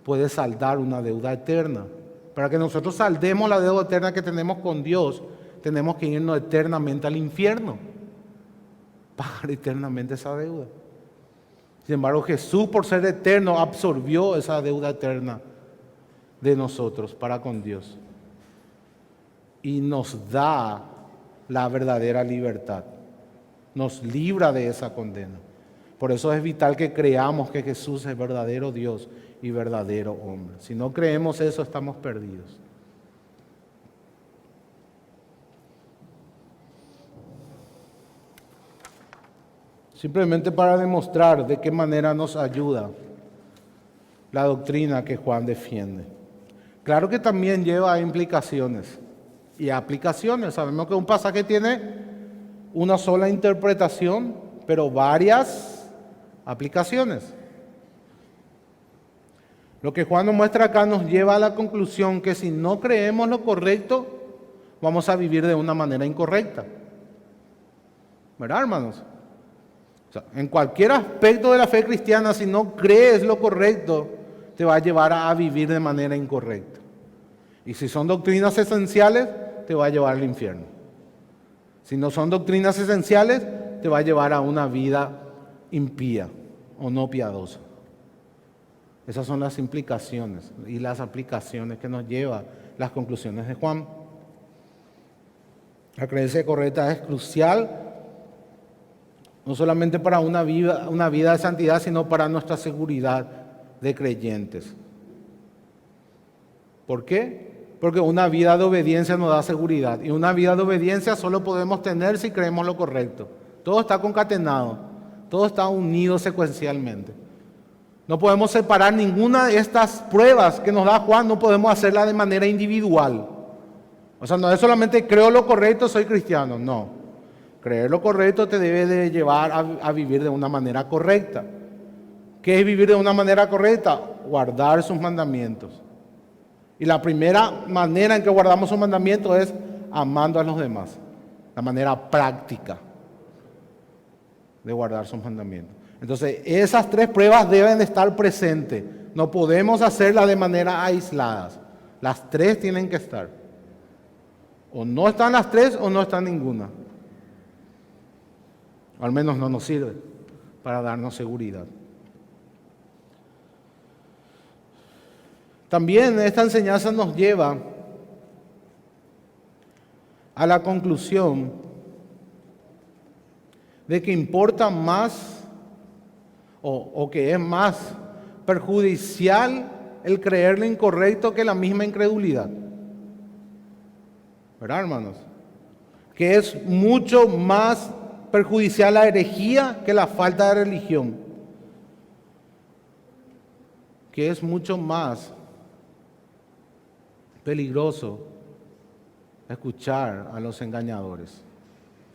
puede saldar una deuda eterna. Para que nosotros saldemos la deuda eterna que tenemos con Dios, tenemos que irnos eternamente al infierno, pagar eternamente esa deuda. Sin embargo, Jesús, por ser eterno, absorbió esa deuda eterna de nosotros para con Dios y nos da la verdadera libertad. Nos libra de esa condena. Por eso es vital que creamos que Jesús es verdadero Dios y verdadero hombre. Si no creemos eso, estamos perdidos. Simplemente para demostrar de qué manera nos ayuda la doctrina que Juan defiende. Claro que también lleva implicaciones y aplicaciones. Sabemos que un pasaje tiene una sola interpretación, pero varias aplicaciones. Lo que Juan nos muestra acá nos lleva a la conclusión que si no creemos lo correcto, vamos a vivir de una manera incorrecta. ¿Verdad, hermanos? O sea, en cualquier aspecto de la fe cristiana, si no crees lo correcto, te va a llevar a vivir de manera incorrecta. Y si son doctrinas esenciales, te va a llevar al infierno. Si no son doctrinas esenciales, te va a llevar a una vida impía o no piadosa. Esas son las implicaciones y las aplicaciones que nos llevan las conclusiones de Juan. La creencia correcta es crucial, no solamente para una vida de santidad, sino para nuestra seguridad de creyentes. ¿Por qué? Porque una vida de obediencia nos da seguridad. Y una vida de obediencia solo podemos tener si creemos lo correcto. Todo está concatenado. Todo está unido secuencialmente. No podemos separar ninguna de estas pruebas que nos da Juan, no podemos hacerla de manera individual. O sea, no es solamente creo lo correcto, soy cristiano. No. Creer lo correcto te debe de llevar a vivir de una manera correcta. ¿Qué es vivir de una manera correcta? Guardar sus mandamientos. Y la primera manera en que guardamos sus mandamientos es amando a los demás. La manera práctica de guardar sus mandamientos. Entonces, esas tres pruebas deben de estar presentes. No podemos hacerlas de manera aislada. Las tres tienen que estar. O no están las tres o no está ninguna. O al menos no nos sirve para darnos seguridad. También esta enseñanza nos lleva a la conclusión de que importa más o que es más perjudicial el creer lo incorrecto que la misma incredulidad. ¿Verdad, hermanos? Que es mucho más perjudicial la herejía que la falta de religión. Que es mucho más peligroso escuchar a los engañadores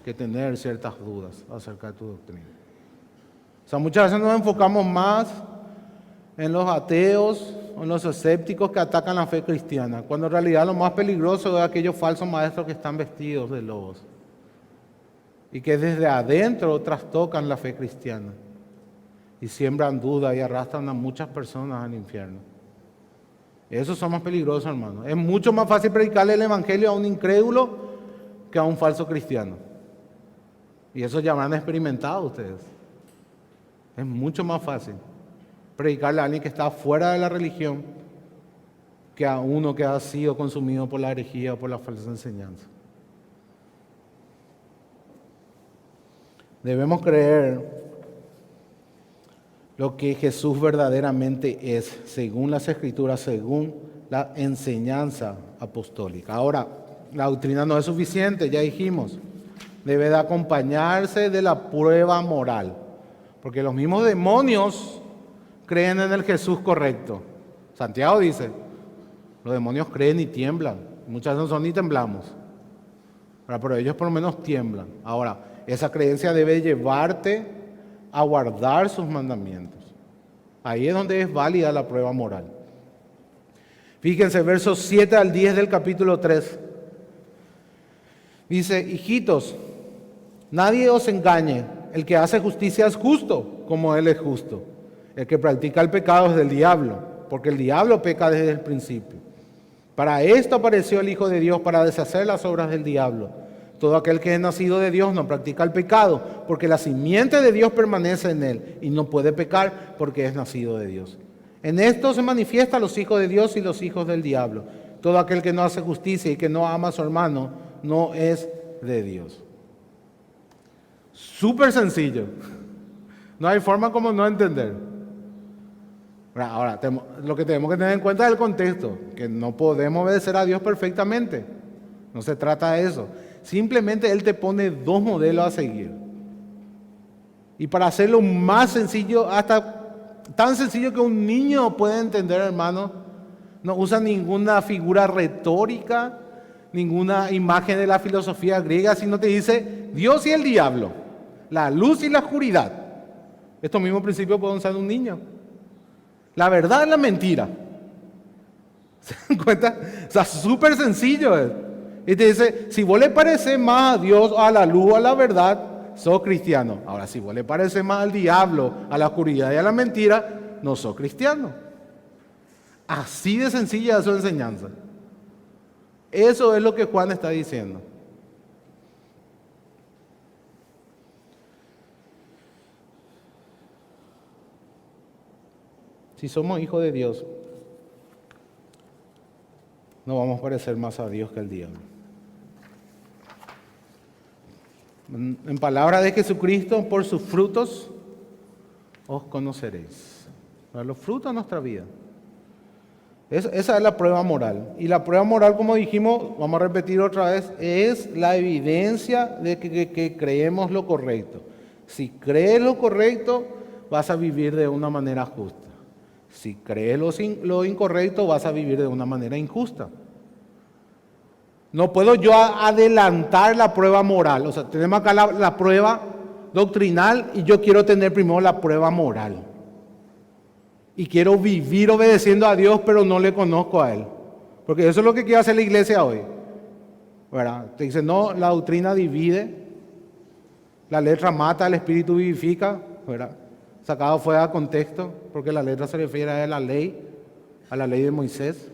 que tener ciertas dudas acerca de tu doctrina. O sea, muchas veces nos enfocamos más en los ateos o en los escépticos que atacan la fe cristiana, cuando en realidad lo más peligroso es aquellos falsos maestros que están vestidos de lobos y que desde adentro trastocan la fe cristiana y siembran duda y arrastran a muchas personas al infierno. Esos son más peligrosos, hermano. Es mucho más fácil predicarle el evangelio a un incrédulo que a un falso cristiano. Y eso ya habrán experimentado ustedes. Es mucho más fácil predicarle a alguien que está fuera de la religión que a uno que ha sido consumido por la herejía o por la falsa enseñanza. Debemos creer lo que Jesús verdaderamente es, según las Escrituras, según la enseñanza apostólica. Ahora, la doctrina no es suficiente, ya dijimos. Debe de acompañarse de la prueba moral. Porque los mismos demonios creen en el Jesús correcto. Santiago dice, los demonios creen y tiemblan. Muchas veces no ni temblamos. Pero ellos por lo menos tiemblan. Ahora, esa creencia debe llevarte a guardar sus mandamientos. Ahí es donde es válida la prueba moral. Fíjense, versos 7 al 10 del capítulo 3. Dice, hijitos, nadie os engañe. El que hace justicia es justo, como Él es justo. El que practica el pecado es del diablo, porque el diablo peca desde el principio. Para esto apareció el Hijo de Dios, para deshacer las obras del diablo. Todo aquel que es nacido de Dios no practica el pecado, porque la simiente de Dios permanece en él y no puede pecar porque es nacido de Dios. En esto se manifiestan los hijos de Dios y los hijos del diablo. Todo aquel que no hace justicia y que no ama a su hermano no es de Dios. Súper sencillo. No hay forma como no entender. Ahora, lo que tenemos que tener en cuenta es el contexto, que no podemos obedecer a Dios perfectamente. No se trata de eso. Simplemente Él te pone dos modelos a seguir. Y para hacerlo más sencillo, hasta tan sencillo que un niño puede entender, hermano, no usa ninguna figura retórica, ninguna imagen de la filosofía griega, sino te dice Dios y el diablo, la luz y la oscuridad. Estos mismos principios pueden usar un niño. La verdad y la mentira. ¿Se dan cuenta? O sea, súper sencillo es. Y te dice, si vos le pareces más a Dios, a la luz, a la verdad, sos cristiano. Ahora, si vos le pareces más al diablo, a la oscuridad y a la mentira, no sos cristiano. Así de sencilla es su enseñanza. Eso es lo que Juan está diciendo. Si somos hijos de Dios, no vamos a parecer más a Dios que al diablo. En palabras de Jesucristo, por sus frutos os conoceréis. Para los frutos de nuestra vida. Esa es la prueba moral. Y la prueba moral, como dijimos, vamos a repetir otra vez, es la evidencia de que creemos lo correcto. Si crees lo correcto, vas a vivir de una manera justa. Si crees lo incorrecto, vas a vivir de una manera injusta. No puedo yo adelantar la prueba moral. O sea, tenemos acá la prueba doctrinal y yo quiero tener primero la prueba moral. Y quiero vivir obedeciendo a Dios, pero no le conozco a Él. Porque eso es lo que quiere hacer la iglesia hoy, ¿verdad? Te dice, no, la doctrina divide, la letra mata, el espíritu vivifica, ¿verdad? Sacado fuera de contexto, porque la letra se refiere a la ley de Moisés.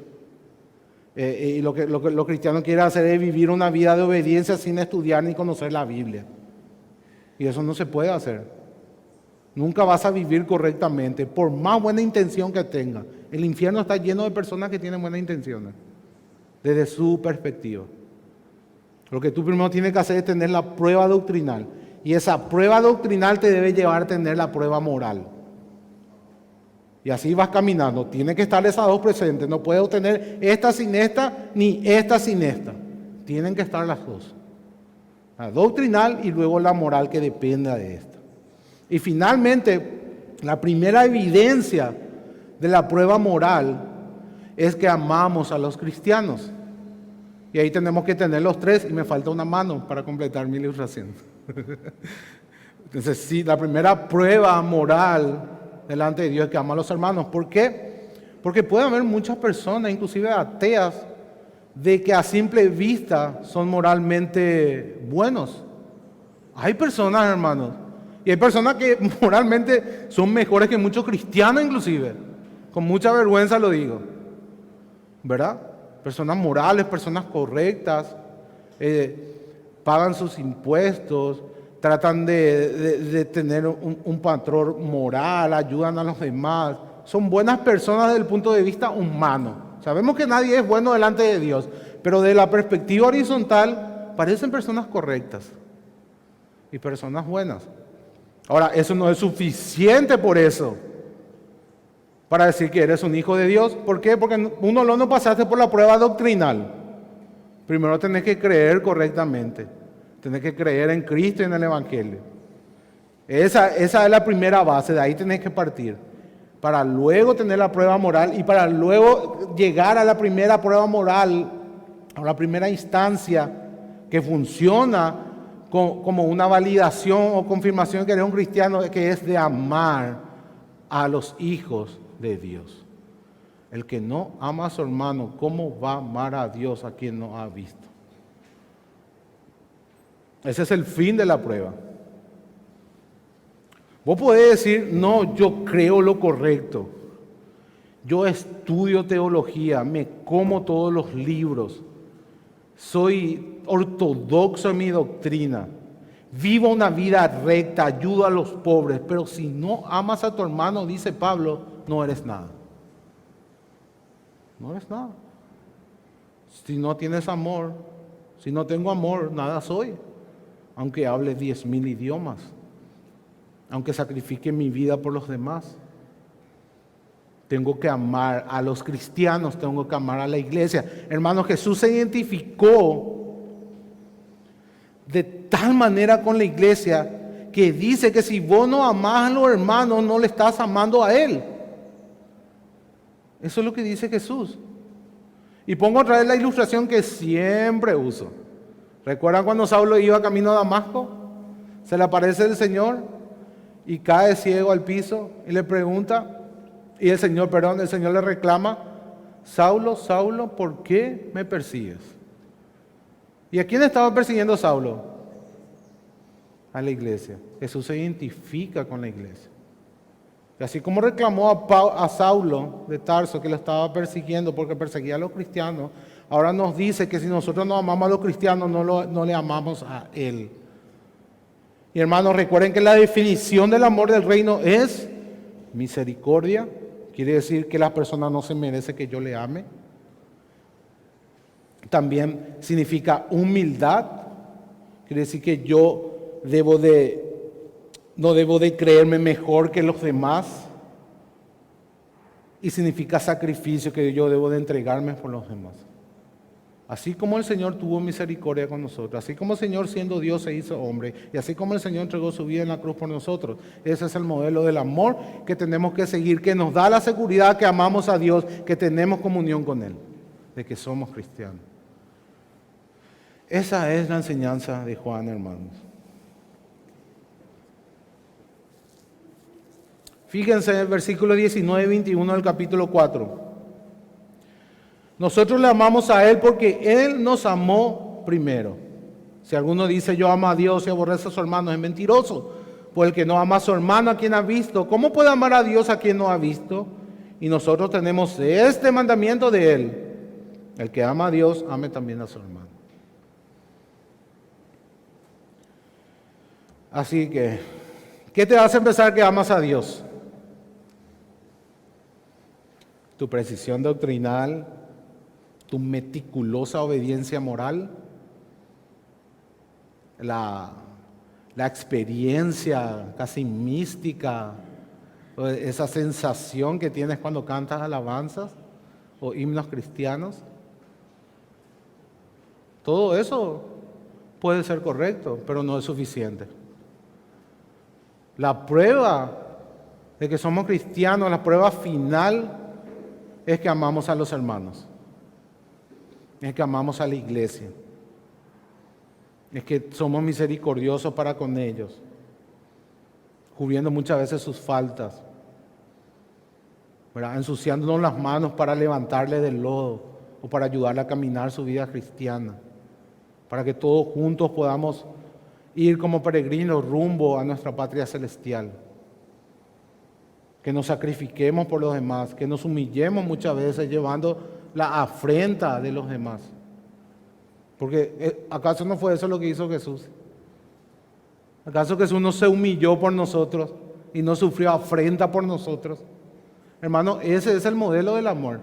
Y lo que los cristianos quieren hacer es vivir una vida de obediencia sin estudiar ni conocer la Biblia. Y eso no se puede hacer. Nunca vas a vivir correctamente, por más buena intención que tengas. El infierno está lleno de personas que tienen buenas intenciones, desde su perspectiva. Lo que tú primero tienes que hacer es tener la prueba doctrinal. Y esa prueba doctrinal te debe llevar a tener la prueba moral. Y así vas caminando. Tiene que estar esas dos presentes. No puedes obtener esta sin esta, ni esta sin esta. Tienen que estar las dos. La doctrinal y luego la moral que dependa de esta. Y finalmente, la primera evidencia de la prueba moral es que amamos a los cristianos. Y ahí tenemos que tener los tres, y me falta una mano para completar mi ilustración. Entonces, sí, la primera prueba moral delante de Dios es que ama a los hermanos. ¿Por qué? Porque puede haber muchas personas, inclusive ateas, de que a simple vista son moralmente buenos. Hay personas, hermanos, y hay personas que moralmente son mejores que muchos cristianos inclusive. Con mucha vergüenza lo digo. ¿Verdad? Personas morales, personas correctas, pagan sus impuestos, tratan de tener un patrón moral, ayudan a los demás. Son buenas personas desde el punto de vista humano. Sabemos que nadie es bueno delante de Dios, pero de la perspectiva horizontal parecen personas correctas y personas buenas. Ahora, eso no es suficiente por eso, para decir que eres un hijo de Dios. ¿Por qué? Porque uno no pasaste por la prueba doctrinal. Primero tenés que creer correctamente. Tenés que creer en Cristo y en el Evangelio. Esa es la primera base, de ahí tenés que partir. Para luego tener la prueba moral y para luego llegar a la primera prueba moral, a la primera instancia que funciona como una validación o confirmación que eres un cristiano, que es de amar a los hijos de Dios. El que no ama a su hermano, ¿cómo va a amar a Dios a quien no ha visto? Ese es el fin de la prueba. Vos podés decir, no, yo creo lo correcto. Yo estudio teología, me como todos los libros. Soy ortodoxo en mi doctrina. Vivo una vida recta, ayudo a los pobres. Pero si no amas a tu hermano, dice Pablo, no eres nada. No eres nada. Si no tienes amor, si no tengo amor, nada soy. Aunque hable 10,000 idiomas. Aunque sacrifique mi vida por los demás. Tengo que amar a los cristianos, tengo que amar a la iglesia. Hermanos, Jesús se identificó de tal manera con la iglesia que dice que si vos no amás a los hermanos, no le estás amando a Él. Eso es lo que dice Jesús. Y pongo otra vez la ilustración que siempre uso. ¿Recuerdan cuando Saulo iba camino a Damasco? Se le aparece el Señor y cae ciego al piso y le pregunta, y el Señor le reclama, Saulo, Saulo, ¿por qué me persigues? ¿Y a quién estaba persiguiendo Saulo? A la iglesia. Jesús se identifica con la iglesia. Y así como reclamó a Saulo de Tarso, que lo estaba persiguiendo porque perseguía a los cristianos, ahora nos dice que si nosotros no amamos a los cristianos, no le amamos a Él. Y hermanos, recuerden que la definición del amor del reino es misericordia. Quiere decir que la persona no se merece que yo le ame. También significa humildad. Quiere decir que yo no debo de creerme mejor que los demás. y significa sacrificio, que yo debo de entregarme por los demás. Así como el Señor tuvo misericordia con nosotros, así como el Señor siendo Dios se hizo hombre, y así como el Señor entregó su vida en la cruz por nosotros, ese es el modelo del amor que tenemos que seguir, que nos da la seguridad que amamos a Dios, que tenemos comunión con Él, de que somos cristianos. Esa es la enseñanza de Juan, hermanos. Fíjense en el versículo 19 y 21 del capítulo 4. Nosotros le amamos a Él porque Él nos amó primero. Si alguno dice yo amo a Dios y aborrece a su hermano, es mentiroso. Pues el que no ama a su hermano, a quien ha visto, ¿cómo puede amar a Dios a quien no ha visto? Y nosotros tenemos este mandamiento de Él: el que ama a Dios, ame también a su hermano. Así que, ¿qué te hace pensar que amas a Dios? Tu precisión doctrinal, tu meticulosa obediencia moral, la experiencia casi mística, esa sensación que tienes cuando cantas alabanzas o himnos cristianos. Todo eso puede ser correcto, pero no es suficiente. La prueba de que somos cristianos, la prueba final, es que amamos a los hermanos, es que amamos a la iglesia, es que somos misericordiosos para con ellos, cubriendo muchas veces sus faltas, ¿verdad? Ensuciándonos las manos para levantarle del lodo o para ayudarle a caminar su vida cristiana, para que todos juntos podamos ir como peregrinos rumbo a nuestra patria celestial. Que nos sacrifiquemos por los demás, que nos humillemos muchas veces llevando la afrenta de los demás. Porque ¿acaso no fue eso lo que hizo Jesús? ¿Acaso Jesús no se humilló por nosotros y no sufrió afrenta por nosotros? Hermano, ese es el modelo del amor.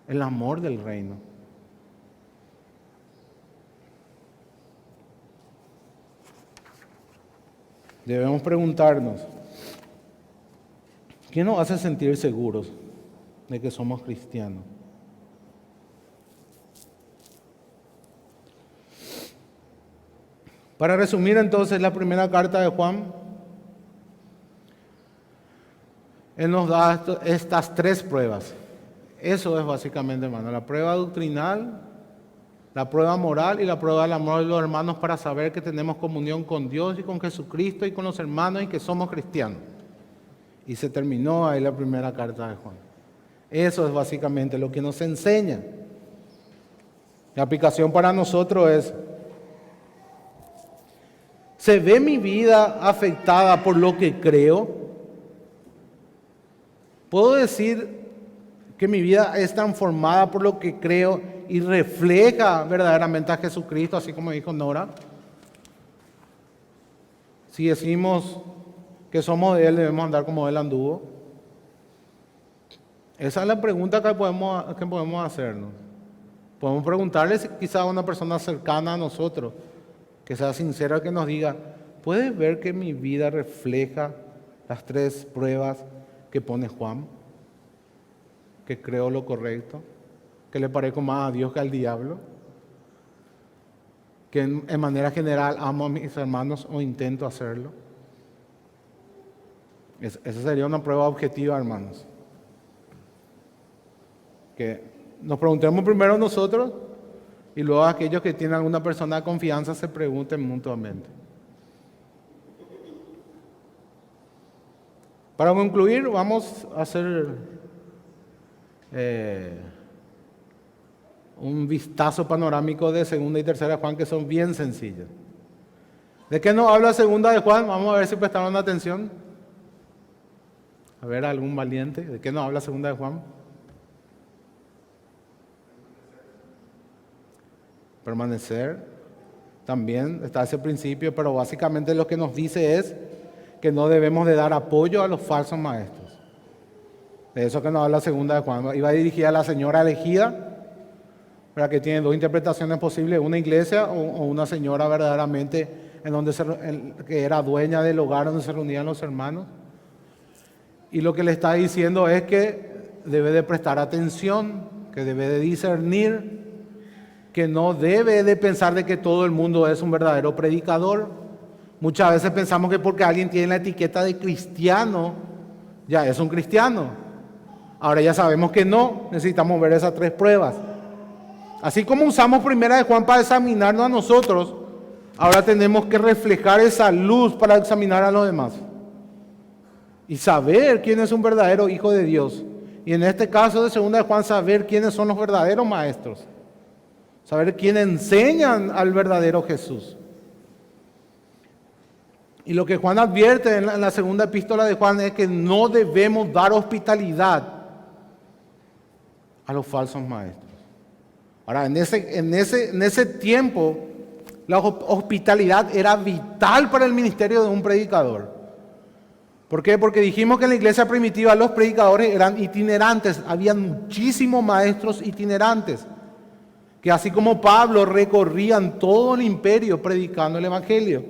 El amor del reino. Debemos preguntarnos, ¿qué nos hace sentir seguros de que somos cristianos? Para resumir entonces la primera carta de Juan, él nos da estas tres pruebas. Eso es básicamente, hermano, la prueba doctrinal, la prueba moral y la prueba del amor de los hermanos, para saber que tenemos comunión con Dios y con Jesucristo y con los hermanos y que somos cristianos. Y se terminó ahí la primera carta de Juan. Eso es básicamente lo que nos enseña. La aplicación para nosotros es: ¿se ve mi vida afectada por lo que creo? ¿Puedo decir que mi vida es transformada por lo que creo y refleja verdaderamente a Jesucristo, así como dijo Nora? Si decimos que somos de Él, debemos andar como Él anduvo. Esa es la pregunta que podemos hacernos. Podemos preguntarle quizá a una persona cercana a nosotros, que sea sincera, que nos diga: ¿puedes ver que mi vida refleja las tres pruebas que pone Juan? Que creo lo correcto, que le parezco más a Dios que al diablo, que en manera general amo a mis hermanos o intento hacerlo. Esa sería una prueba objetiva, hermanos. Que nos preguntemos primero nosotros y luego aquellos que tienen alguna persona de confianza se pregunten mutuamente. Para concluir, vamos a hacer un vistazo panorámico de segunda y tercera de Juan, que son bien sencillos. ¿De qué nos habla segunda de Juan? Vamos a ver si prestaron atención. A ver, algún valiente. ¿De qué nos habla segunda de Juan? Permanecer. También está ese principio, pero básicamente lo que nos dice es que no debemos de dar apoyo a los falsos maestros. De eso que nos habla segunda de Juan. Iba dirigida a la señora elegida, para que tiene dos interpretaciones posibles: una iglesia o una señora verdaderamente que era dueña del hogar donde se reunían los hermanos. Y lo que le está diciendo es que debe de prestar atención, que debe de discernir, que no debe de pensar de que todo el mundo es un verdadero predicador. Muchas veces pensamos que porque alguien tiene la etiqueta de cristiano, ya es un cristiano. Ahora ya sabemos que no, necesitamos ver esas 3 pruebas. Así como usamos Primera de Juan para examinarnos a nosotros, ahora tenemos que reflejar esa luz para examinar a los demás. Y saber quién es un verdadero hijo de Dios. Y en este caso de Segunda de Juan, saber quiénes son los verdaderos maestros. Saber quién enseñan al verdadero Jesús. Y lo que Juan advierte en la segunda epístola de Juan es que no debemos dar hospitalidad a los falsos maestros. Ahora, en ese tiempo, la hospitalidad era vital para el ministerio de un predicador. ¿Por qué? Porque dijimos que en la iglesia primitiva los predicadores eran itinerantes. Había muchísimos maestros itinerantes, que así como Pablo recorrían todo el imperio predicando el evangelio.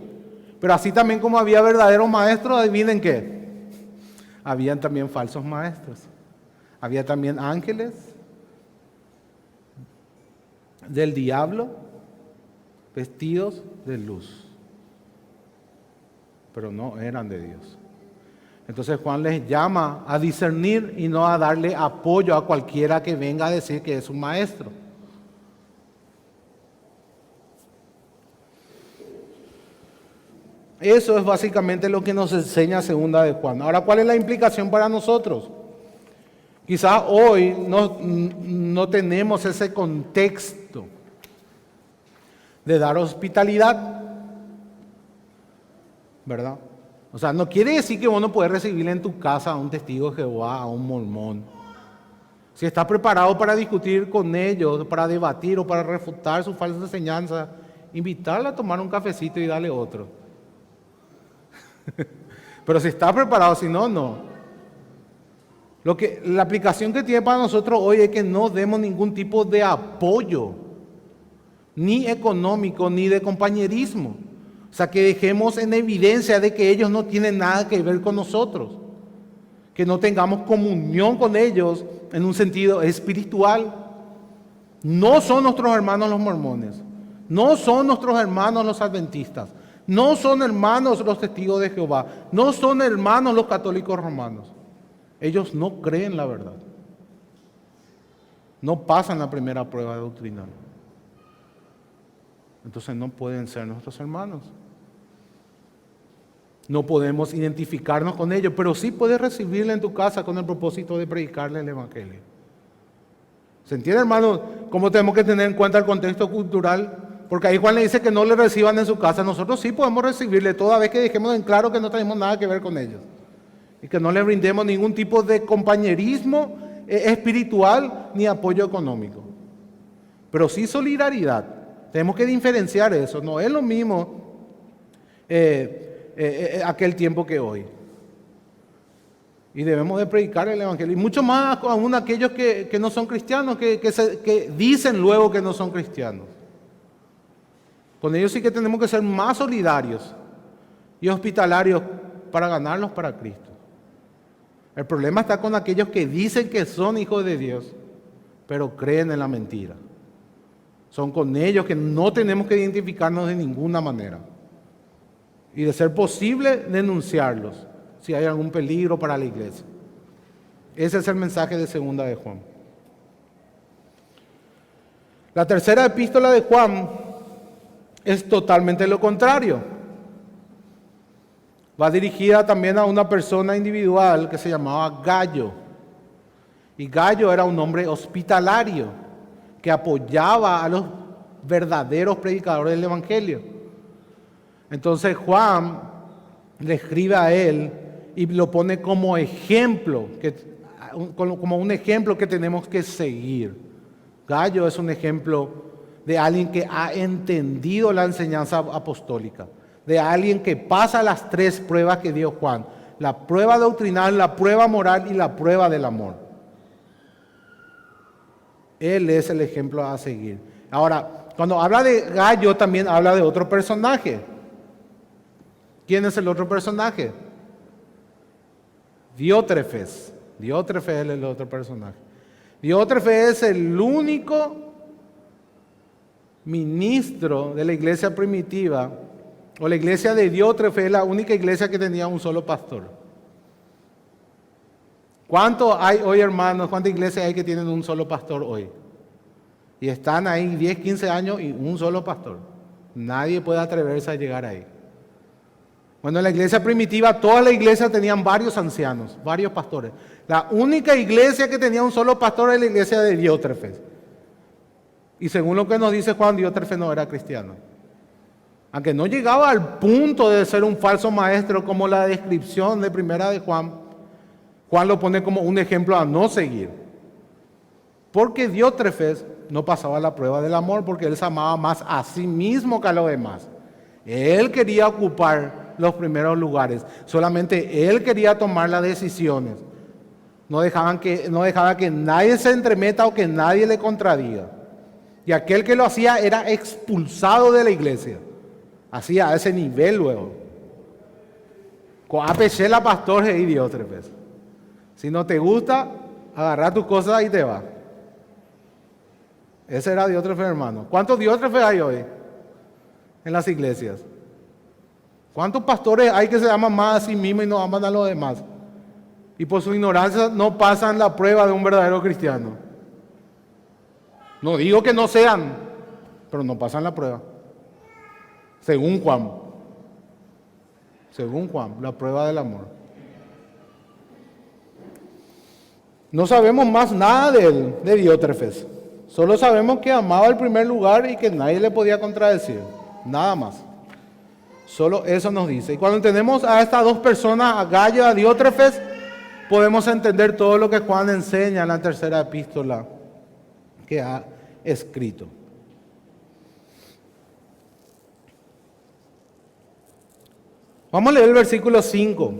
Pero así también como había verdaderos maestros, adivinen qué. Habían también falsos maestros. Había también ángeles del diablo vestidos de luz. Pero no eran de Dios. Entonces Juan les llama a discernir y no a darle apoyo a cualquiera que venga a decir que es un maestro. Eso es básicamente lo que nos enseña Segunda de Juan. Ahora, ¿cuál es la implicación para nosotros? Quizás hoy no tenemos ese contexto de dar hospitalidad, ¿verdad? O sea, no quiere decir que vos no podés recibir en tu casa a un testigo de Jehová, a un mormón. Si estás preparado para discutir con ellos, para debatir o para refutar sus falsas enseñanzas, invitarle a tomar un cafecito y darle otro. Pero si estás preparado, si no, no. La aplicación que tiene para nosotros hoy es que no demos ningún tipo de apoyo, ni económico, ni de compañerismo. O sea, que dejemos en evidencia de que ellos no tienen nada que ver con nosotros. Que no tengamos comunión con ellos en un sentido espiritual. No son nuestros hermanos los mormones. No son nuestros hermanos los adventistas. No son hermanos los testigos de Jehová. No son hermanos los católicos romanos. Ellos no creen la verdad. No pasan la primera prueba doctrinal. Entonces no pueden ser nuestros hermanos. No podemos identificarnos con ellos, pero sí puedes recibirle en tu casa con el propósito de predicarle el evangelio. ¿Se entiende, hermano? ¿Cómo tenemos que tener en cuenta el contexto cultural? Porque ahí Juan le dice que no le reciban en su casa. Nosotros sí podemos recibirle toda vez que dejemos en claro que no tenemos nada que ver con ellos. Y que no le brindemos ningún tipo de compañerismo espiritual ni apoyo económico. Pero sí solidaridad. Tenemos que diferenciar eso. No es lo mismo aquel tiempo que hoy. Y debemos de predicar el evangelio. Y mucho más aún aquellos que no son cristianos, que dicen luego que no son cristianos. Con ellos sí que tenemos que ser más solidarios y hospitalarios para ganarlos para Cristo. El problema está con aquellos que dicen que son hijos de Dios, pero creen en la mentira. Son con ellos que no tenemos que identificarnos de ninguna manera. Y de ser posible, denunciarlos si hay algún peligro para la iglesia. Ese es el mensaje de Segunda de Juan. La tercera epístola de Juan es totalmente lo contrario. Va dirigida también a una persona individual que se llamaba Gallo. Y Gallo era un hombre hospitalario que apoyaba a los verdaderos predicadores del evangelio. Entonces Juan le escribe a él y lo pone como ejemplo, como un ejemplo que tenemos que seguir. Gallo es un ejemplo de alguien que ha entendido la enseñanza apostólica, de alguien que pasa las 3 pruebas que dio Juan: la prueba doctrinal, la prueba moral y la prueba del amor. Él es el ejemplo a seguir. Ahora, cuando habla de Gallo, también habla de otro personaje. ¿Quién es el otro personaje? Diótrefes. Diótrefes es el otro personaje. Diótrefes es el único ministro de la iglesia primitiva, o la iglesia de Diótrefes es la única iglesia que tenía un solo pastor. ¿Cuánto hay hoy, hermanos? ¿Cuántas iglesias hay que tienen un solo pastor hoy? Y están ahí 10, 15 años y un solo pastor. Nadie puede atreverse a llegar ahí. Bueno, en la iglesia primitiva, todas las iglesias tenían varios ancianos, varios pastores. La única iglesia que tenía un solo pastor es la iglesia de Diótrefes. Y según lo que nos dice Juan, Diótrefes no era cristiano. Aunque no llegaba al punto de ser un falso maestro como la descripción de primera de Juan, Juan lo pone como un ejemplo a no seguir. Porque Diótrefes no pasaba la prueba del amor, porque él se amaba más a sí mismo que a los demás. Él quería ocupar los primeros lugares. Solamente él quería tomar las decisiones. No dejaba que nadie se entremeta o que nadie le contradiga. Y aquel que lo hacía era expulsado de la iglesia. Hacía a ese nivel luego. Coapechela la pastor y Diótrefes. Si no te gusta, agarra tus cosas y te va. Ese era Diótrefes, hermano. ¿Cuántos Diótrefes hay hoy en las iglesias? ¿Cuántos pastores hay que se aman más a sí mismos y no aman a los demás? Y por su ignorancia no pasan la prueba de un verdadero cristiano. No digo que no sean, pero no pasan la prueba. Según Juan, la prueba del amor. No sabemos más nada de Diótrefes. Solo sabemos que amaba el primer lugar y que nadie le podía contradecir. Nada más. Solo eso nos dice. Y cuando entendemos a estas dos personas, a Gayo y a Diótrefes, podemos entender todo lo que Juan enseña en la tercera epístola que ha escrito. Vamos a leer el versículo 5.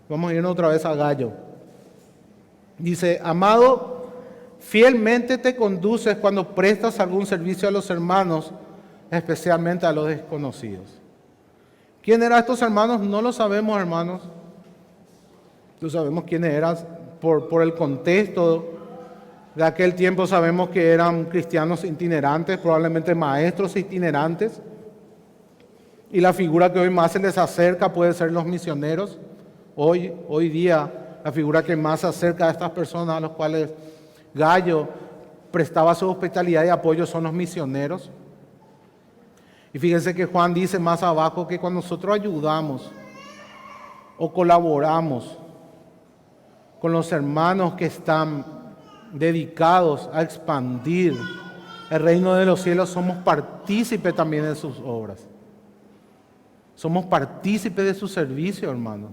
Vamos a irnos otra vez a Gayo. Dice: amado, fielmente te conduces cuando prestas algún servicio a los hermanos, especialmente a los desconocidos. ¿Quién eran estos hermanos? No lo sabemos, hermanos. No sabemos quiénes eran por el contexto de aquel tiempo. Sabemos que eran cristianos itinerantes, probablemente maestros itinerantes. Y la figura que hoy más se les acerca puede ser los misioneros. Hoy día, la figura que más se acerca a estas personas a los cuales Gayo prestaba su hospitalidad y apoyo son los misioneros. Y fíjense que Juan dice más abajo que cuando nosotros ayudamos o colaboramos con los hermanos que están dedicados a expandir el reino de los cielos, somos partícipes también de sus obras. Somos partícipes de su servicio, hermanos.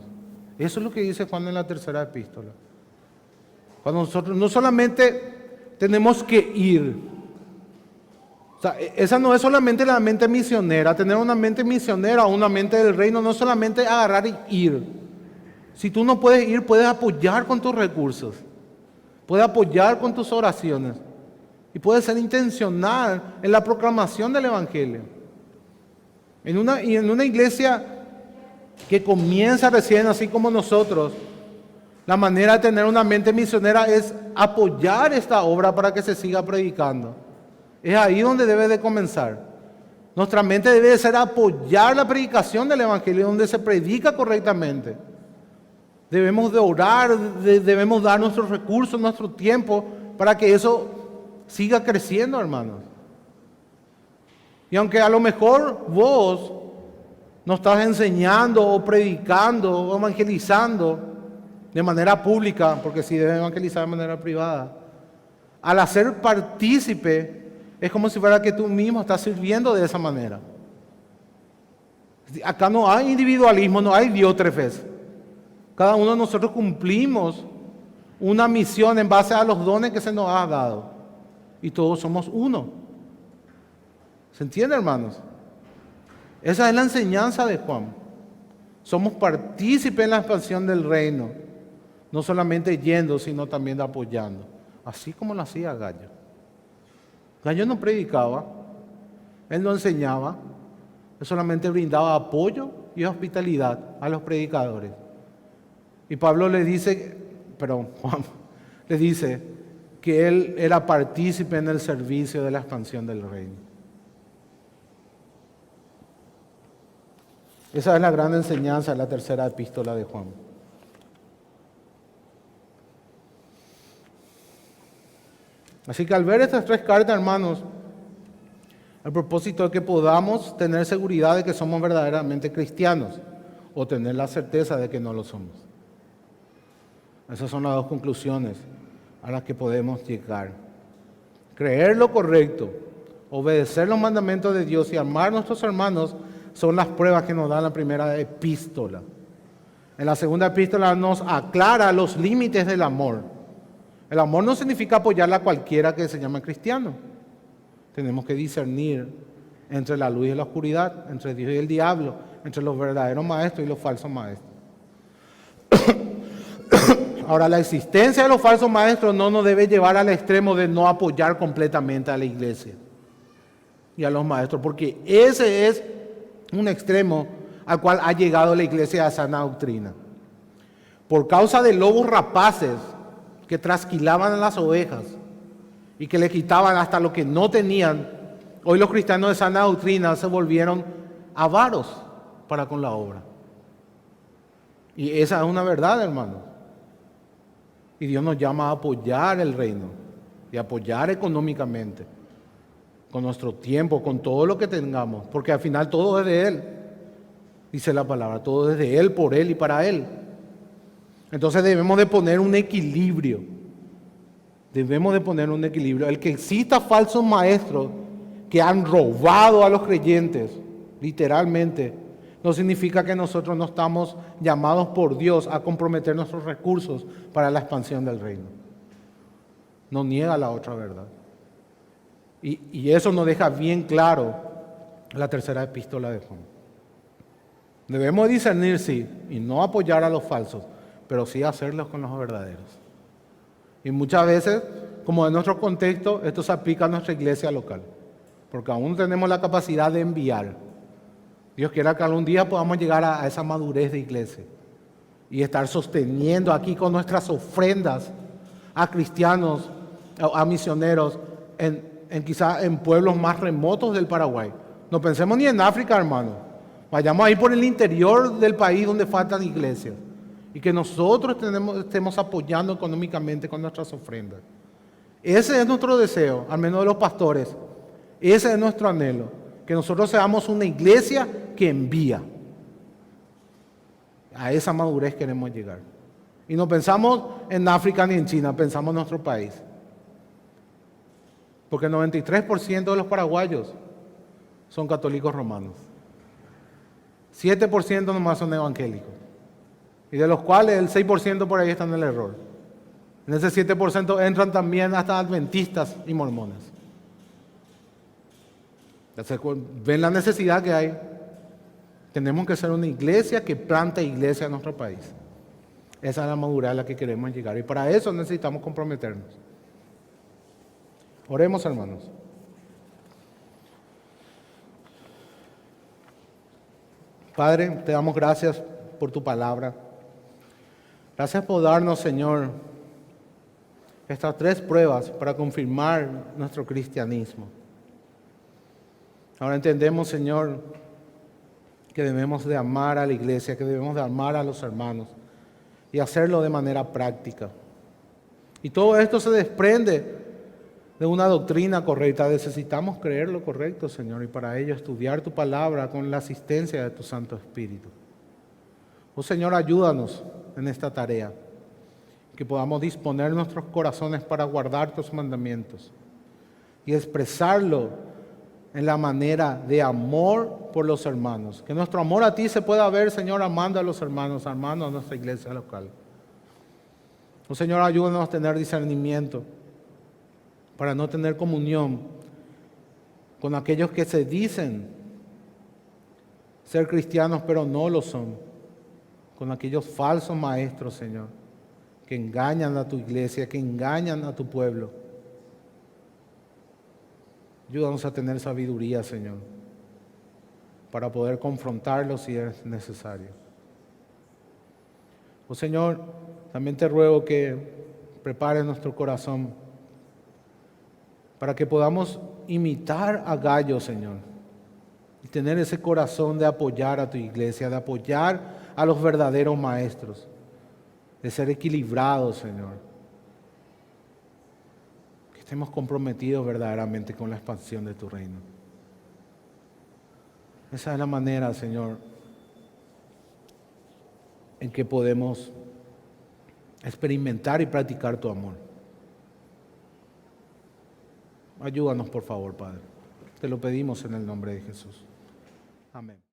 Eso es lo que dice Juan en la tercera epístola. Cuando nosotros no solamente tenemos que ir, o sea, esa no es solamente la mente misionera. Tener una mente misionera o una mente del reino no es solamente agarrar y ir. Si tú no puedes ir, puedes apoyar con tus recursos, puedes apoyar con tus oraciones y puedes ser intencional en la proclamación del evangelio. En una iglesia que comienza recién, así como nosotros, la manera de tener una mente misionera es apoyar esta obra para que se siga predicando. Es ahí donde debe de comenzar. Nuestra mente debe de ser apoyar la predicación del evangelio, donde se predica correctamente. Debemos de orar, debemos dar nuestros recursos, nuestro tiempo, para que eso siga creciendo, hermanos. Y aunque a lo mejor vos no estás enseñando o predicando o evangelizando de manera pública, porque sí debes evangelizar de manera privada, al hacer partícipe es como si fuera que tú mismo estás sirviendo de esa manera. Acá no hay individualismo, no hay Diótrefes. Cada uno de nosotros cumplimos una misión en base a los dones que se nos ha dado. Y todos somos uno. ¿Se entiende, hermanos? Esa es la enseñanza de Juan. Somos partícipes en la expansión del reino. No solamente yendo, sino también apoyando. Así como lo hacía Gayo. Gayo no predicaba. Él no enseñaba. Él solamente brindaba apoyo y hospitalidad a los predicadores. Y Pablo le dice, Juan le dice que él era partícipe en el servicio de la expansión del reino. Esa es la gran enseñanza de la tercera epístola de Juan. Así que al ver estas tres cartas, hermanos, el propósito es que podamos tener seguridad de que somos verdaderamente cristianos o tener la certeza de que no lo somos. Esas son las dos conclusiones a las que podemos llegar. Creer lo correcto, obedecer los mandamientos de Dios y amar a nuestros hermanos son las pruebas que nos da la primera epístola. En la segunda epístola nos aclara los límites del amor. El amor no significa apoyar a cualquiera que se llame cristiano. Tenemos que discernir entre la luz y la oscuridad, entre Dios y el diablo, entre los verdaderos maestros y los falsos maestros. Ahora, la existencia de los falsos maestros no nos debe llevar al extremo de no apoyar completamente a la iglesia y a los maestros, porque ese es un extremo al cual ha llegado la iglesia de sana doctrina. Por causa de lobos rapaces que trasquilaban a las ovejas y que le quitaban hasta lo que no tenían, hoy los cristianos de sana doctrina se volvieron avaros para con la obra. Y esa es una verdad, hermano. Y Dios nos llama a apoyar el reino y apoyar económicamente, con nuestro tiempo, con todo lo que tengamos, porque al final todo es de Él, dice la palabra, todo es de Él, por Él y para Él. Entonces debemos de poner un equilibrio, El que exista falsos maestros que han robado a los creyentes, literalmente, no significa que nosotros no estamos llamados por Dios a comprometer nuestros recursos para la expansión del reino. No niega la otra verdad. Y eso nos deja bien claro la tercera epístola de Juan. Debemos discernir, sí, y no apoyar a los falsos, pero sí hacerlos con los verdaderos. Y muchas veces, como en nuestro contexto, esto se aplica a nuestra iglesia local, porque aún tenemos la capacidad de enviar. Dios quiera que algún día podamos llegar a esa madurez de iglesia y estar sosteniendo aquí con nuestras ofrendas a cristianos, a misioneros, quizás en pueblos más remotos del Paraguay. No pensemos ni en África, hermano. Vayamos ahí por el interior del país donde faltan iglesias y que nosotros estemos apoyando económicamente con nuestras ofrendas. Ese es nuestro deseo, al menos de los pastores. Ese es nuestro anhelo, que nosotros seamos una iglesia que envía. A esa madurez queremos llegar. Y no pensamos en África ni en China, pensamos en nuestro país. Porque el 93% de los paraguayos son católicos romanos. 7% nomás son evangélicos. Y de los cuales el 6% por ahí están en el error. En ese 7% entran también hasta adventistas y mormones. Ven la necesidad que hay. Tenemos que ser una iglesia que plante iglesia en nuestro país. Esa es la madurez a la que queremos llegar. Y para eso necesitamos comprometernos. Oremos, hermanos. Padre, te damos gracias por tu palabra. Gracias por darnos, Señor, estas tres pruebas para confirmar nuestro cristianismo. Ahora entendemos, Señor, que debemos de amar a la iglesia, que debemos de amar a los hermanos y hacerlo de manera práctica. Y todo esto se desprende de una doctrina correcta. Necesitamos creer lo correcto, Señor, y para ello estudiar tu palabra con la asistencia de tu Santo Espíritu. Oh Señor, ayúdanos en esta tarea, que podamos disponer nuestros corazones para guardar tus mandamientos y expresarlo en la manera de amor por los hermanos. Que nuestro amor a ti se pueda ver, Señor, amando a los hermanos, amando a nuestra iglesia local. Oh Señor, ayúdanos a tener discernimiento para no tener comunión con aquellos que se dicen ser cristianos pero no lo son, con aquellos falsos maestros, Señor, que engañan a tu iglesia, que engañan a tu pueblo. Ayúdanos a tener sabiduría, Señor, para poder confrontarlos si es necesario. Oh Señor, también te ruego que prepares nuestro corazón para que podamos imitar a Gallo, Señor, y tener ese corazón de apoyar a tu iglesia, de apoyar a los verdaderos maestros, de ser equilibrados, Señor. Que estemos comprometidos verdaderamente con la expansión de tu reino. Esa es la manera, Señor, en que podemos experimentar y practicar tu amor. Ayúdanos, por favor, Padre. Te lo pedimos en el nombre de Jesús. Amén.